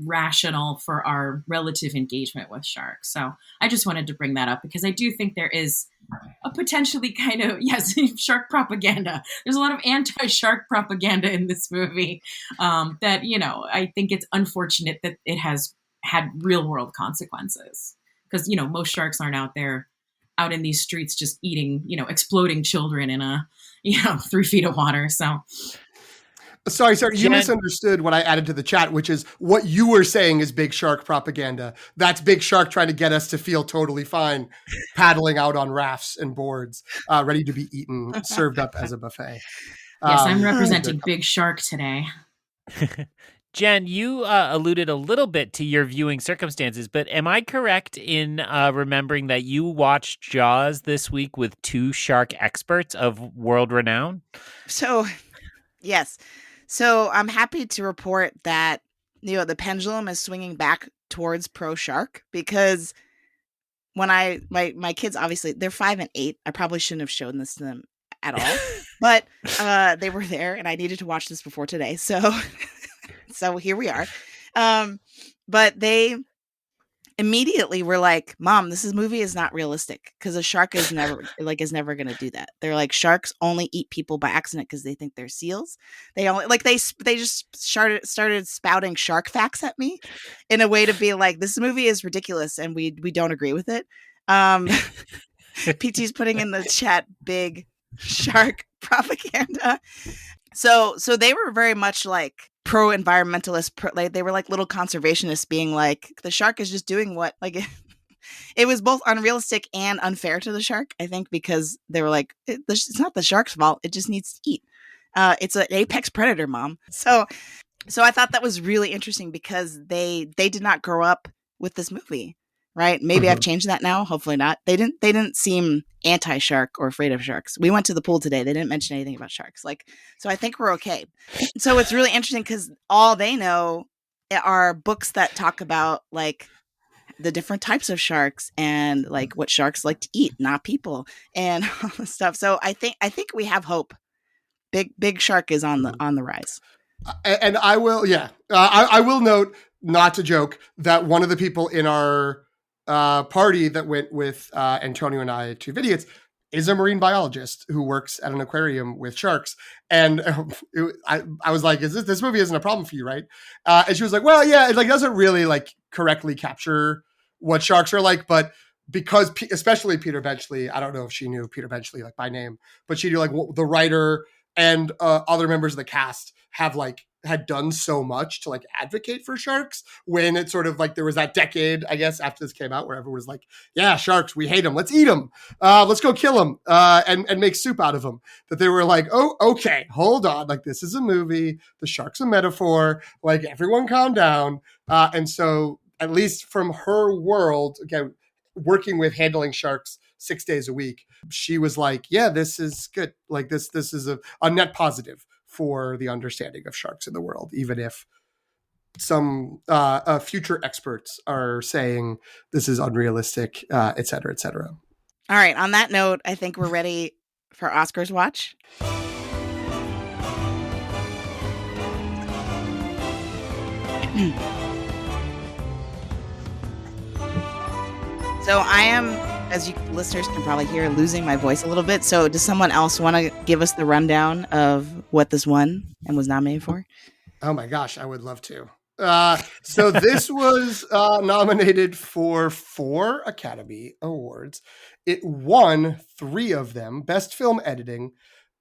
rational for our relative engagement with sharks. So I just wanted to bring that up because I do think there is a potentially kind of, shark propaganda. There's a lot of anti-shark propaganda in this movie that, I think it's unfortunate that it has had real world consequences because, most sharks aren't out in these streets just eating, exploding children in 3 feet of water. So sorry, you misunderstood what I added to the chat, which is what you were saying is big shark propaganda. That's big shark trying to get us to feel totally fine, paddling out on rafts and boards, ready to be eaten, served up as a buffet. Yes, I'm representing big shark today. Jen, you alluded a little bit to your viewing circumstances, but am I correct in remembering that you watched Jaws this week with 2 shark experts of world renown? So, yes. So I'm happy to report that, the pendulum is swinging back towards pro shark because when my kids, obviously they're 5 and 8. I probably shouldn't have shown this to them at all, but they were there and I needed to watch this before today. So here we are. But they immediately were like, Mom, movie is not realistic because a shark is never going to do that. They're like, sharks only eat people by accident because they think they're seals. They only they just started spouting shark facts at me in a way to be like, this movie is ridiculous and we don't agree with it. PT's putting in the chat big shark propaganda. So they were very much like pro-environmentalist, they were like little conservationists being like, the shark is just doing what, it was both unrealistic and unfair to the shark, I think, because they were like, it's not the shark's fault, it just needs to eat. It's an apex predator, Mom. So I thought that was really interesting because they did not grow up with this movie, right? Maybe I've changed that now. Hopefully not. They didn't seem anti-shark or afraid of sharks. We went to the pool today. They didn't mention anything about sharks. So I think we're okay. So it's really interesting because all they know are books that talk about the different types of sharks and what sharks like to eat, not people, and all this stuff. So I think we have hope. Big shark is on the rise. And I will, I will note, not to joke, that one of the people in our party that went with Antonio and I to Vidiots is a marine biologist who works at an aquarium with sharks. And I was like, this movie isn't a problem for you, right? And she was like, well, yeah, it doesn't really correctly capture what sharks are like, but because especially Peter Benchley, I don't know if she knew Peter Benchley by name, but she knew the writer and other members of the cast had done so much to advocate for sharks when it's sort of there was that decade, I guess, after this came out where everyone was like, yeah, sharks, we hate them. Let's eat them. Let's go kill them and make soup out of them. That they were like, oh, okay, hold on. This is a movie. The shark's a metaphor. Everyone calm down. And so at least from her world, again, working with handling sharks 6 days a week, she was like, yeah, this is good. This is a net positive for the understanding of sharks in the world, even if some future experts are saying this is unrealistic, et cetera, et cetera. All right. On that note, I think we're ready for Oscars Watch. So I am, as you listeners can probably hear, losing my voice a little bit. So does someone else want to give us the rundown of what this won and was nominated for? Oh my gosh, I would love to. So this was nominated for 4 Academy Awards. It won 3 of them: Best Film Editing,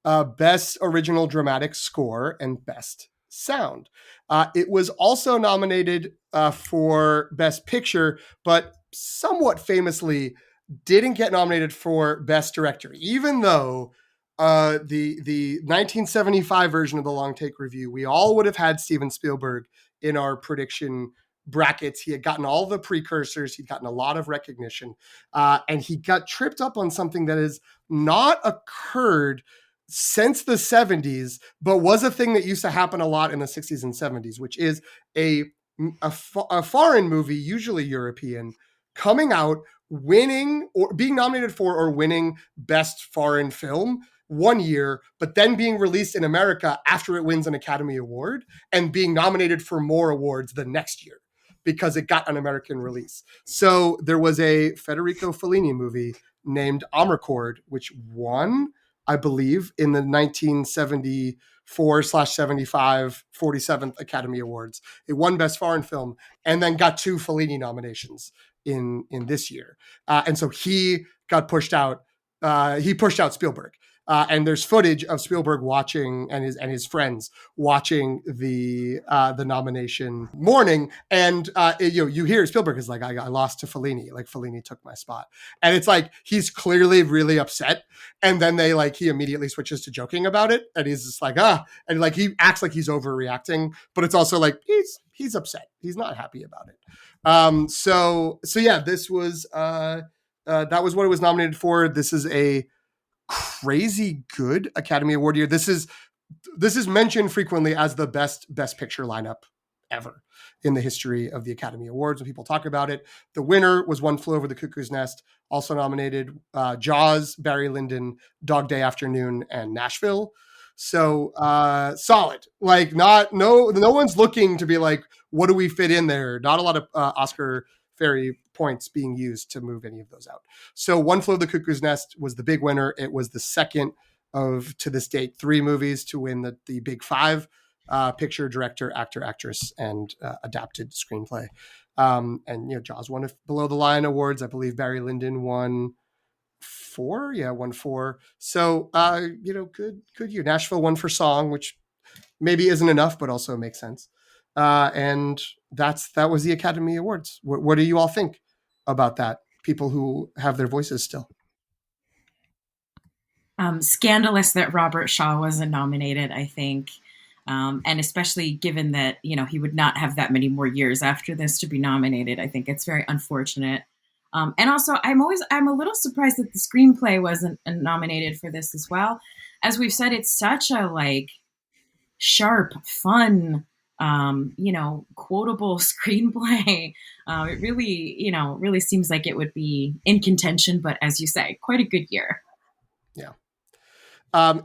Best Original Dramatic Score, and Best Sound. It was also nominated for Best Picture, but somewhat famously didn't get nominated for Best Director, even though the 1975 version of the Long Take Review, we all would have had Steven Spielberg in our prediction brackets. He had gotten all the precursors. He'd gotten a lot of recognition. And he got tripped up on something that has not occurred since the 70s, but was a thing that used to happen a lot in the 60s and 70s, which is a foreign movie, usually European, coming out, winning or being nominated for or winning Best Foreign Film one year, but then being released in America after it wins an Academy Award and being nominated for more awards the next year because it got an American release. So there was a Federico Fellini movie named Amarcord, which won, I believe, in the 1974/75 47th Academy Awards. It won Best Foreign Film and then got 2 Fellini nominations in this year. And so he got pushed out. He pushed out Spielberg. And there's footage of Spielberg watching and his friends watching the nomination morning, and you hear Spielberg is like, I lost to Fellini, like Fellini took my spot, and it's like he's clearly really upset, and then he immediately switches to joking about it, and he's just like and like he acts like he's overreacting, but it's also like he's upset, he's not happy about it. So yeah, this was that was what it was nominated for. This is a crazy good Academy Award year. This is mentioned frequently as the best picture lineup ever in the history of the Academy Awards when people talk about it. The winner was One Flew Over the Cuckoo's Nest, also nominated Jaws, Barry Lyndon, Dog Day Afternoon, and Nashville. So solid. Like no one's looking to be like, what do we fit in there? Not a lot of Oscar Ferry points being used to move any of those out. So One Flew Over the Cuckoo's Nest was the big winner. It was the second of, to this date, 3 movies to win the big 5: picture, director, actor, actress, and adapted screenplay. And Jaws won below the line awards. I believe Barry Lyndon won 4. Yeah, won 4. So good year. Nashville won for song, which maybe isn't enough, but also makes sense. And that was the Academy Awards. What do you all think about that? People who have their voices still. Scandalous that Robert Shaw wasn't nominated, I think. And especially given that, he would not have that many more years after this to be nominated. I think it's very unfortunate. And also I'm a little surprised that the screenplay wasn't nominated for this as well. As we've said, it's such a sharp, fun, quotable screenplay. It really seems like it would be in contention, but as you say, quite a good year. Yeah.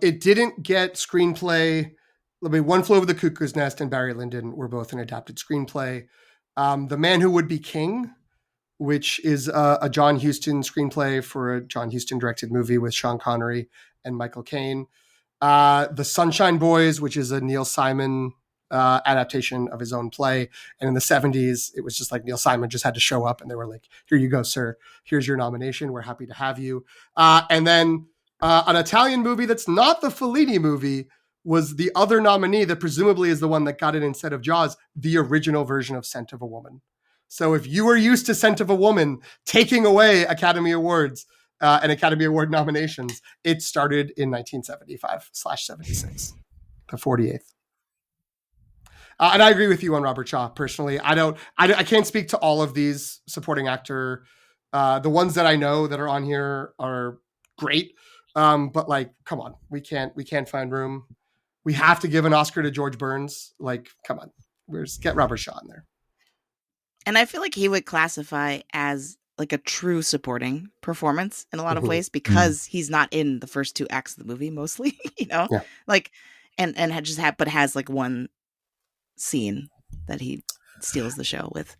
It didn't get screenplay. One Flew Over the Cuckoo's Nest and Barry Lyndon were both an adapted screenplay. The Man Who Would Be King, which is a John Huston screenplay for a John Huston directed movie with Sean Connery and Michael Caine. The Sunshine Boys, which is a Neil Simon adaptation of his own play. And in the 70s, it was just like Neil Simon just had to show up and they were like, here you go, sir. Here's your nomination. We're happy to have you. And then an Italian movie that's not the Fellini movie was the other nominee that presumably is the one that got it instead of Jaws, the original version of Scent of a Woman. So if you were used to Scent of a Woman taking away Academy Awards and Academy Award nominations, it started in 1975/76, the 48th. And I agree with you on Robert Shaw. Personally, I can't speak to all of these supporting actor. The ones that I know that are on here are great. But come on, we can't find room. We have to give an Oscar to George Burns. Come on, get Robert Shaw in there. And I feel like he would classify as a true supporting performance in a lot of ways because he's not in the first 2 acts of the movie mostly, Yeah. But has one scene that he steals the show with.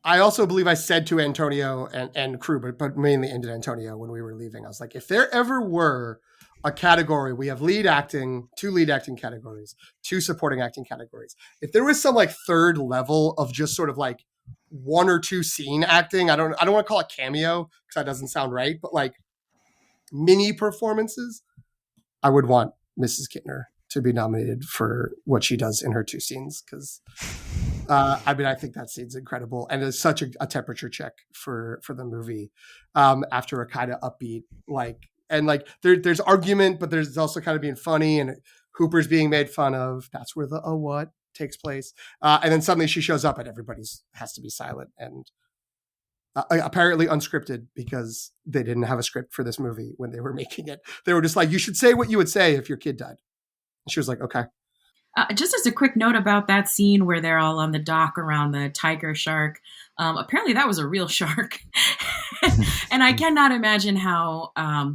I also believe I said to Antonio and crew, but mainly ended Antonio when we were leaving. I was like, if there ever were a category, we have lead acting, 2 lead acting categories, 2 supporting acting categories. If there was some like third level of just sort of like 1 or 2 scene acting, I don't want to call it cameo because that doesn't sound right, but like mini performances, I would want Mrs. Kittner to be nominated for what she does in her 2 scenes because I think that scene's incredible and it's such a temperature check for the movie after a kind of upbeat there's argument, but there's also kind of being funny and Hooper's being made fun of. That's where the what takes place, and then suddenly she shows up and everybody's has to be silent and apparently unscripted because they didn't have a script for this movie when they were making it. They were just like, you should say what you would say if your kid died. And she was like, okay. Just as a quick note about that scene where they're all on the dock around the tiger shark, apparently that was a real shark. And I cannot imagine how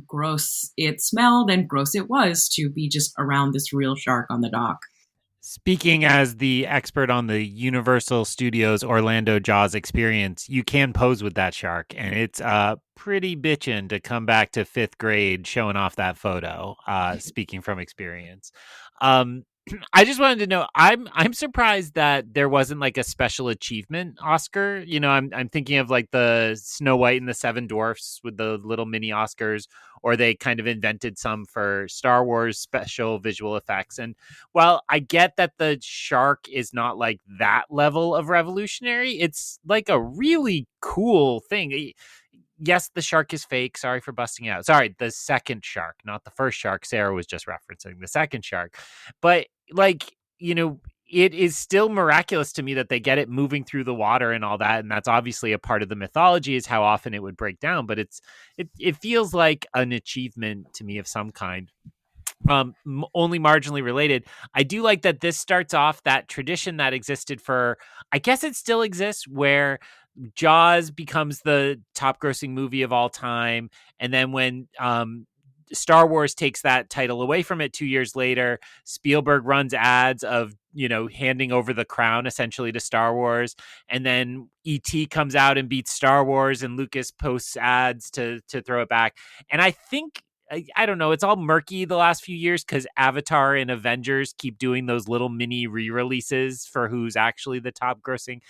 gross it smelled and gross it was to be just around this real shark on the dock. Speaking as the expert on the Universal Studios Orlando Jaws experience, you can pose with that shark, and it's pretty bitchin' to come back to 5th grade showing off that photo, speaking from experience. I just wanted to know, I'm surprised that there wasn't like a special achievement Oscar. You know, I'm thinking of like the Snow White and the 7 Dwarfs with the little mini Oscars, or they kind of invented some for Star Wars special visual effects. And while I get that the shark is not like that level of revolutionary, it's like a really cool thing. Yes, the shark is fake. Sorry for busting out. Sorry, the second shark, not the first shark. Sarah was just referencing the second shark. But like, you know, it is still miraculous to me that they get it moving through the water and all that. And that's obviously a part of the mythology is how often it would break down. But it feels like an achievement to me of some kind. Only marginally related. I do like that this starts off that tradition that existed for, I guess it still exists, where Jaws becomes the top grossing movie of all time. And then when Star Wars takes that title away from it 2 years later, Spielberg runs ads of, you know, handing over the crown essentially to Star Wars. And then E.T. comes out and beats Star Wars and Lucas posts ads to throw it back. And I think, I don't know, it's all murky the last few years because Avatar and Avengers keep doing those little mini re-releases for who's actually the top grossing.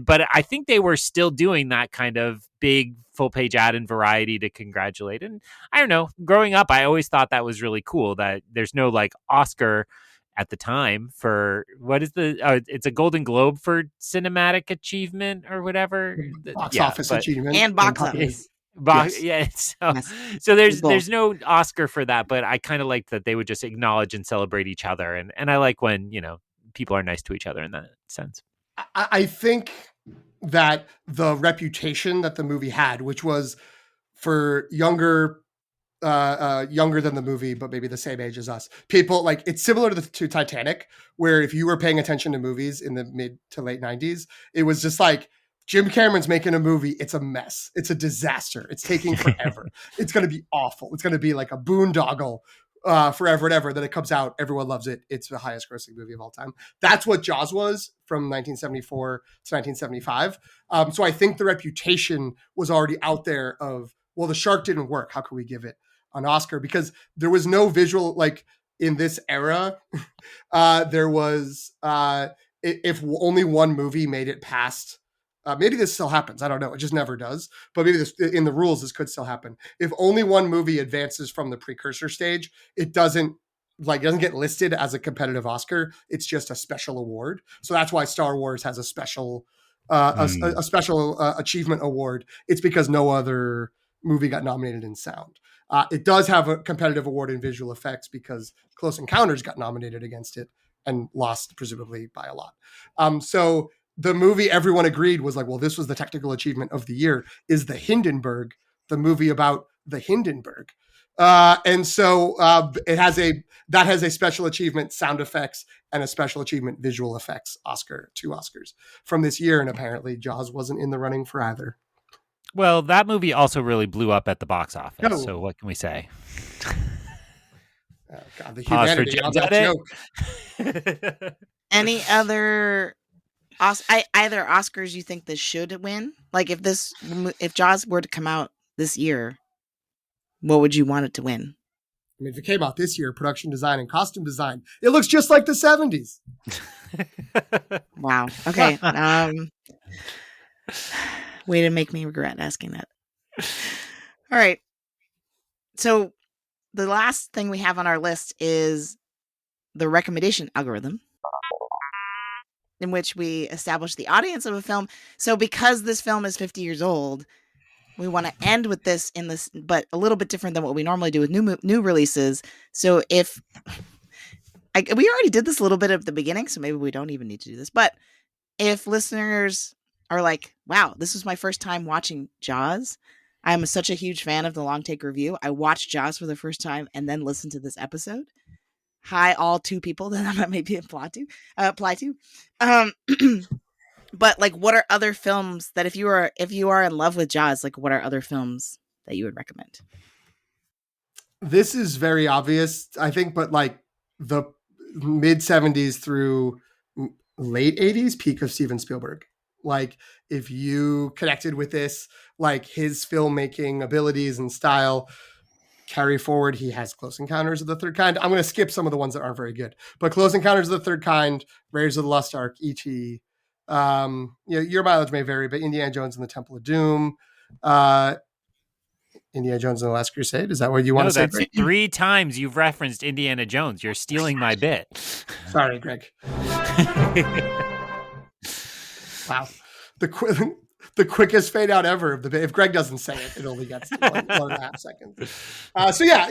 But I think they were still doing that kind of big full page ad in Variety to congratulate. And I don't know, growing up, I always thought that was really cool that there's no like Oscar at the time for what is it's a Golden Globe for cinematic achievement or whatever. Box office achievement. And box office. Yes. Yeah, Yes. So there's no Oscar for that, but I kind of like that they would just acknowledge and celebrate each other, and I like when, you know, people are nice to each other in that sense. I think that the reputation that the movie had, which was for younger than the movie, but maybe the same age as us, people, like, it's similar to Titanic, where if you were paying attention to movies in the mid to late 90s, it was just like, Jim Cameron's making a movie. It's a mess. It's a disaster. It's taking forever. It's going to be awful. It's going to be like a boondoggle forever and ever. Then it comes out. Everyone loves it. It's the highest grossing movie of all time. That's what Jaws was from 1974 to 1975. So I think the reputation was already out there of, well, the shark didn't work. How can we give it an Oscar? Because there was no visual, like in this era, there was, if only one movie made it past, maybe this still happens. I don't know. It just never does. But maybe this, in the rules, this could still happen. If only one movie advances from the precursor stage, it doesn't get listed as a competitive Oscar. It's just a special award. So that's why Star Wars has a special a special achievement award. It's because no other movie got nominated in sound. It does have a competitive award in visual effects because Close Encounters got nominated against it and lost presumably by a lot. So the movie everyone agreed was like, well, this was the technical achievement of the year, is the Hindenburg, the movie about the Hindenburg. And so it has a special achievement sound effects and a special achievement visual effects Oscar, 2 Oscars from this year. And apparently Jaws wasn't in the running for either. Well, that movie also really blew up at the box office. So what can we say? Oh, God, the humanity of that joke. Any other either Oscars you think this should win? Like if Jaws were to come out this year, what would you want it to win? I mean, if it came out this year, production design and costume design, it looks just like the 70s. Wow. Okay. Way to make me regret asking that. All right. So the last thing we have on our list is the recommendation algorithm, in which we establish the audience of a film. So because this film is 50 years old, we want to end with this but a little bit different than what we normally do with new releases. So we already did this a little bit at the beginning, so maybe we don't even need to do this. But if listeners are like, wow, this was my first time watching Jaws. I'm such a huge fan of the Long Take Review. I watched Jaws for the first time and then listened to this episode. Hi, all two people that I maybe apply to. But like, what are other films that if you are in love with Jaws, like what are other films that you would recommend? This is very obvious, I think, but like the mid 70s through late 80s peak of Steven Spielberg. Like if you connected with this, like his filmmaking abilities and style carry forward. He has Close Encounters of the Third Kind. I'm going to skip some of the ones that aren't very good, but Close Encounters of the Third Kind, Raiders of the Lost Ark, E.T., your mileage may vary, but Indiana Jones and the Temple of Doom, Indiana Jones and the Last Crusade. Is that what you want to say? That's 3 times you've referenced Indiana Jones. You're stealing my bit. Sorry, Greg. Wow. The quickest fade out ever of the bit. If Greg doesn't say it, it only gets 1.5 seconds. So yeah,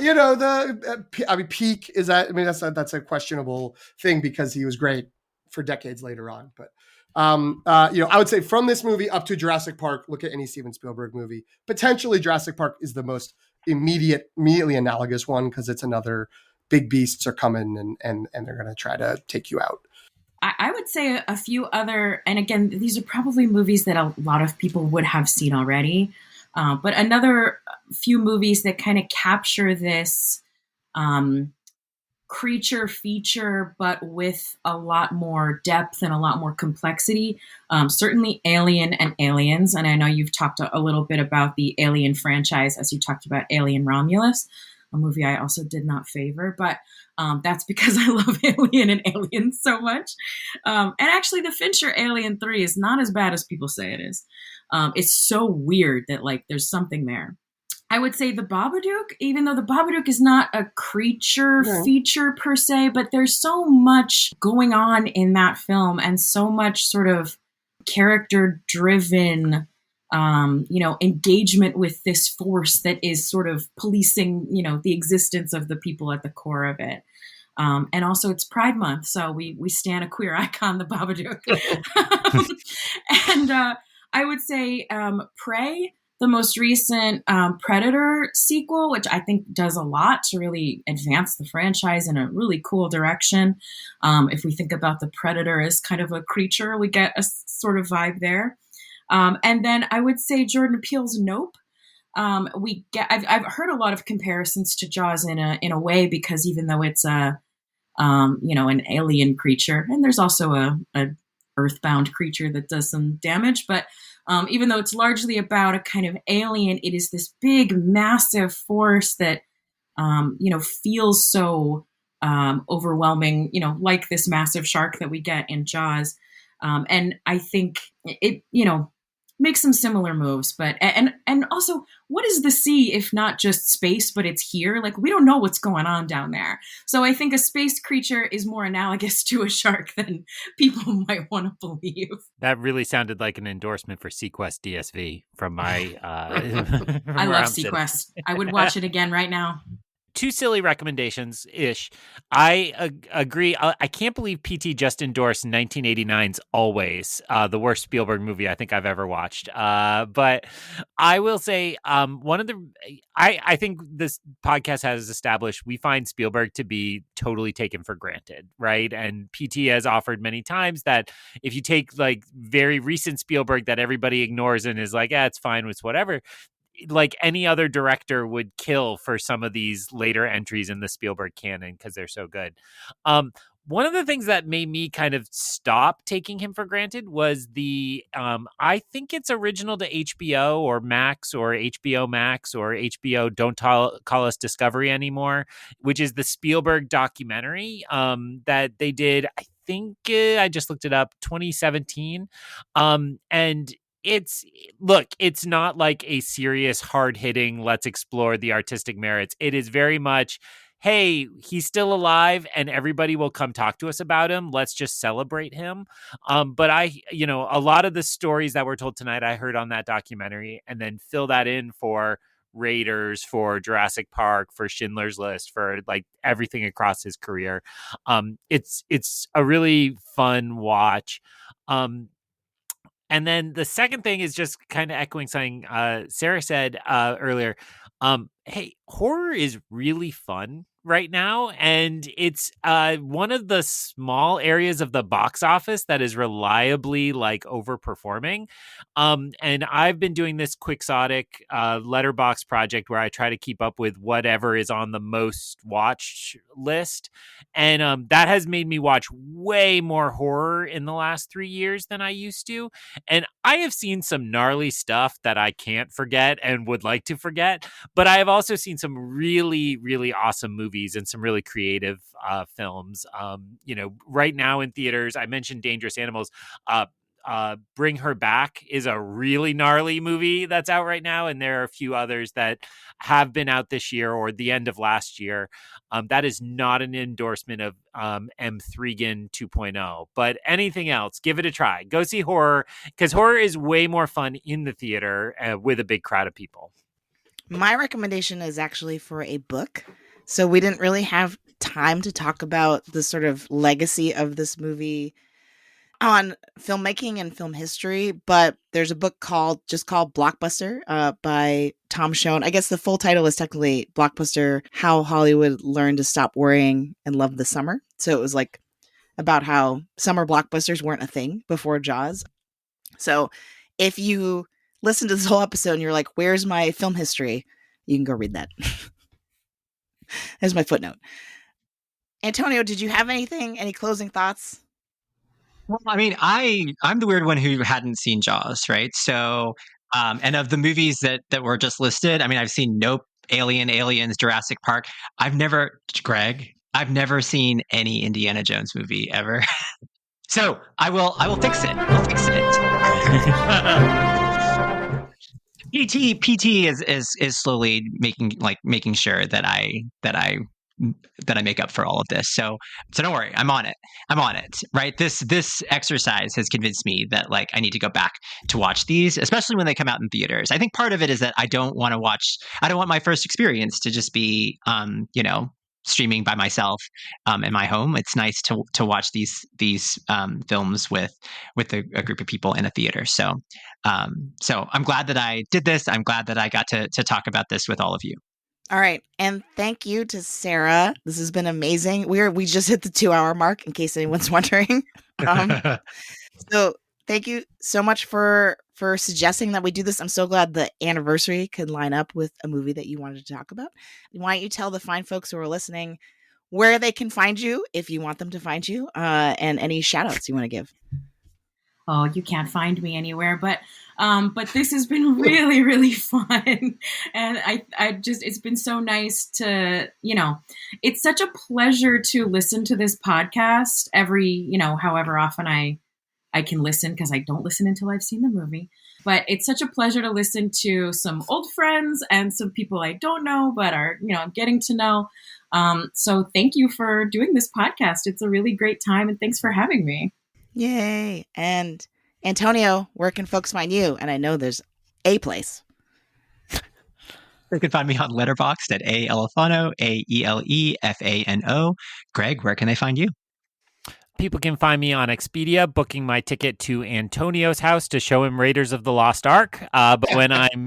peak is that. I mean, that's a questionable thing because he was great for decades later on. But I would say from this movie up to Jurassic Park, look at any Steven Spielberg movie. Potentially Jurassic Park is the most immediately analogous one because it's another big beasts are coming and they're going to try to take you out. I would say a few other, and again, these are probably movies that a lot of people would have seen already, but another few movies that kind of capture this creature feature, but with a lot more depth and a lot more complexity. Certainly Alien and Aliens, and I know you've talked a little bit about the Alien franchise as you talked about Alien Romulus, a movie I also did not favor, but that's because I love Alien and Aliens so much. And actually the Fincher Alien 3 is not as bad as people say it is. It's so weird that like there's something there. I would say The Babadook, even though The Babadook is not a creature feature per se, but there's so much going on in that film and so much sort of character driven engagement with this force that is sort of policing, the existence of the people at the core of it. And also it's Pride Month, so we stan a queer icon, the Babadook. And I would say Prey, the most recent Predator sequel, which I think does a lot to really advance the franchise in a really cool direction. If we think about the Predator as kind of a creature, we get a sort of vibe there. And then I would say Jordan Peele's Nope. I've heard a lot of comparisons to Jaws in a way, because even though it's an alien creature, and there's also a earthbound creature that does some damage, but even though it's largely about a kind of alien, it is this big, massive force that feels so overwhelming, like this massive shark that we get in Jaws. And I think it, makes some similar moves, but and also, what is the sea if not just space, but it's here? Like, we don't know what's going on down there. So I think a space creature is more analogous to a shark than people might want to believe. That really sounded like an endorsement for Sequest DSV from my. I love Sequest. I would watch it again right now. 2 silly recommendations-ish. I agree. I can't believe PT just endorsed 1989's Always, the worst Spielberg movie I think I've ever watched. But I will say I think this podcast has established we find Spielberg to be totally taken for granted, right? And PT has offered many times that if you take like very recent Spielberg that everybody ignores and is like, it's fine, it's whatever, like any other director would kill for some of these later entries in the Spielberg canon because they're so good. One of the things that made me kind of stop taking him for granted was the, I think it's original to HBO or Max or HBO Max or HBO Don't Call Us Discovery anymore, which is the Spielberg documentary that they did, I think, I just looked it up, 2017. And it's not like a serious, hard-hitting, let's explore the artistic merits. It is very much, hey, he's still alive and everybody will come talk to us about him. Let's just celebrate him. But a lot of the stories that were told tonight, I heard on that documentary, and then fill that in for Raiders, for Jurassic Park, for Schindler's List, for like everything across his career. It's a really fun watch. And then the second thing is just kind of echoing something Sarah said earlier. Hey, horror is really fun right now, and it's one of the small areas of the box office that is reliably like overperforming. And I've been doing this quixotic letterbox project where I try to keep up with whatever is on the most watched list, and that has made me watch way more horror in the last 3 years than I used to. And I have seen some gnarly stuff that I can't forget and would like to forget, but I have also seen some really, really awesome movies and some really creative films. Right now in theaters, I mentioned Dangerous Animals. Bring Her Back is a really gnarly movie that's out right now, and there are a few others that have been out this year or the end of last year. That is not an endorsement of M3gan 2.0, but anything else, give it a try. Go see horror, because horror is way more fun in the theater with a big crowd of people. My recommendation is actually for a book. So we didn't really have time to talk about the sort of legacy of this movie on filmmaking and film history, but there's a book called Blockbuster by Tom Schoen. I guess the full title is technically Blockbuster: How Hollywood Learned to Stop Worrying and Love the Summer. So it was like about how summer blockbusters weren't a thing before Jaws. So if you listen to this whole episode and you're like, where's my film history? You can go read that. There's my footnote. Antonio, did you have any closing thoughts? Well, I mean, I'm the weird one who hadn't seen Jaws, right? So, and of the movies that were just listed, I mean, I've seen Nope, Aliens, Jurassic Park. I've never seen any Indiana Jones movie ever. So I will fix it. I'll fix it. PT is slowly making sure that I make up for all of this. So don't worry, I'm on it. Right. This exercise has convinced me that like I need to go back to watch these, especially when they come out in theaters. I think part of it is that I don't want my first experience to just be streaming by myself in my home. It's nice to watch these films with a group of people in a theater. So I'm glad that I did this. I'm glad that I got to talk about this with all of you. All right. And thank you to Sarah. This has been amazing. We just hit the 2-hour mark, in case anyone's wondering. So thank you so much for suggesting that we do this. I'm so glad the anniversary could line up with a movie that you wanted to talk about. Why don't you tell the fine folks who are listening where they can find you, if you want them to find you, and any shout outs you want to give. Oh, you can't find me anywhere, but this has been really, really fun. And it's been so nice to, it's such a pleasure to listen to this podcast every, however often I can listen, because I don't listen until I've seen the movie. But it's such a pleasure to listen to some old friends and some people I don't know, but are, getting to know. So thank you for doing this podcast. It's a really great time, and thanks for having me. Yay. And Antonio, where can folks find you? And I know there's a place. You can find me on Letterboxd at Aelefano, AELEFANO. Greg, where can they find you? People can find me on Expedia, booking my ticket to Antonio's house to show him Raiders of the Lost Ark. But when I'm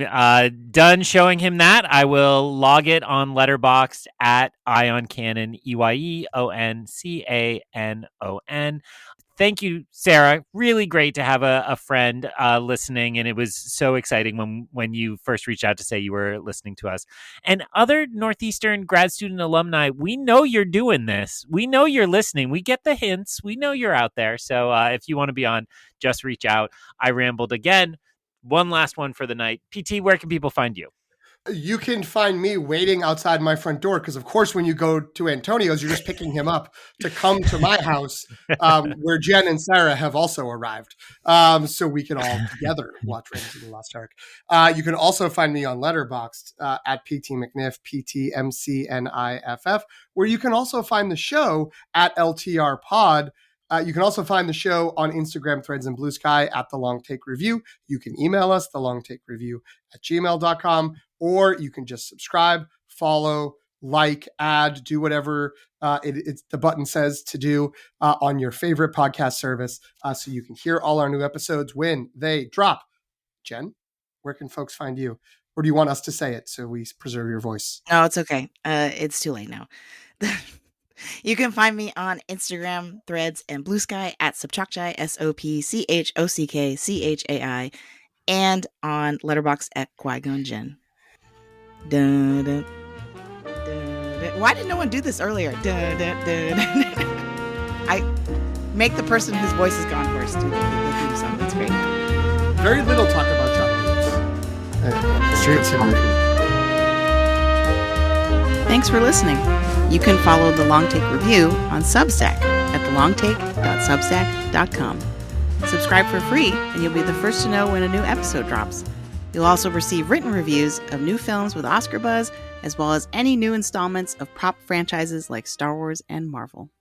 done showing him that, I will log it on Letterboxd at Eoncanon, EYEONCANON. thank you, Sarah. Really great to have a friend listening. And it was so exciting when you first reached out to say you were listening to us. And other Northeastern grad student alumni, we know you're doing this. We know you're listening. We get the hints. We know you're out there. So if you want to be on, just reach out. I rambled again. One last one for the night. PT, where can people find you? You can find me waiting outside my front door because, of course, when you go to Antonio's, you're just picking him up to come to my house where Jen and Sarah have also arrived so we can all together watch Raiders of the Lost Ark. You can also find me on Letterboxd at PT McNiff, PTMCNIFF, where you can also find the show at LTR Pod. You can also find the show on Instagram, Threads, and Blue Sky at The Long Take Review. You can email us, thelongtakereview@gmail.com, or you can just subscribe, follow, like, add, do whatever the button says to do on your favorite podcast service so you can hear all our new episodes when they drop. Jen, where can folks find you? Or do you want us to say it so we preserve your voice? No, it's okay. It's too late now. You can find me on Instagram, Threads, and Blue Sky at Sopchockchai, SOPCHOCKCHAI, and on Letterboxd at Qui-Gon Jinn. Dun, dun, dun, dun. Why did no one do this earlier? Dun, dun, dun, dun. I make the person whose voice is gone hoarse do the theme song. That's great. Very little talk about John Williams. Straight to Thanks for listening. You can follow The Long Take Review on Substack at thelongtake.substack.com. Subscribe for free, and you'll be the first to know when a new episode drops. You'll also receive written reviews of new films with Oscar buzz, as well as any new installments of prop franchises like Star Wars and Marvel.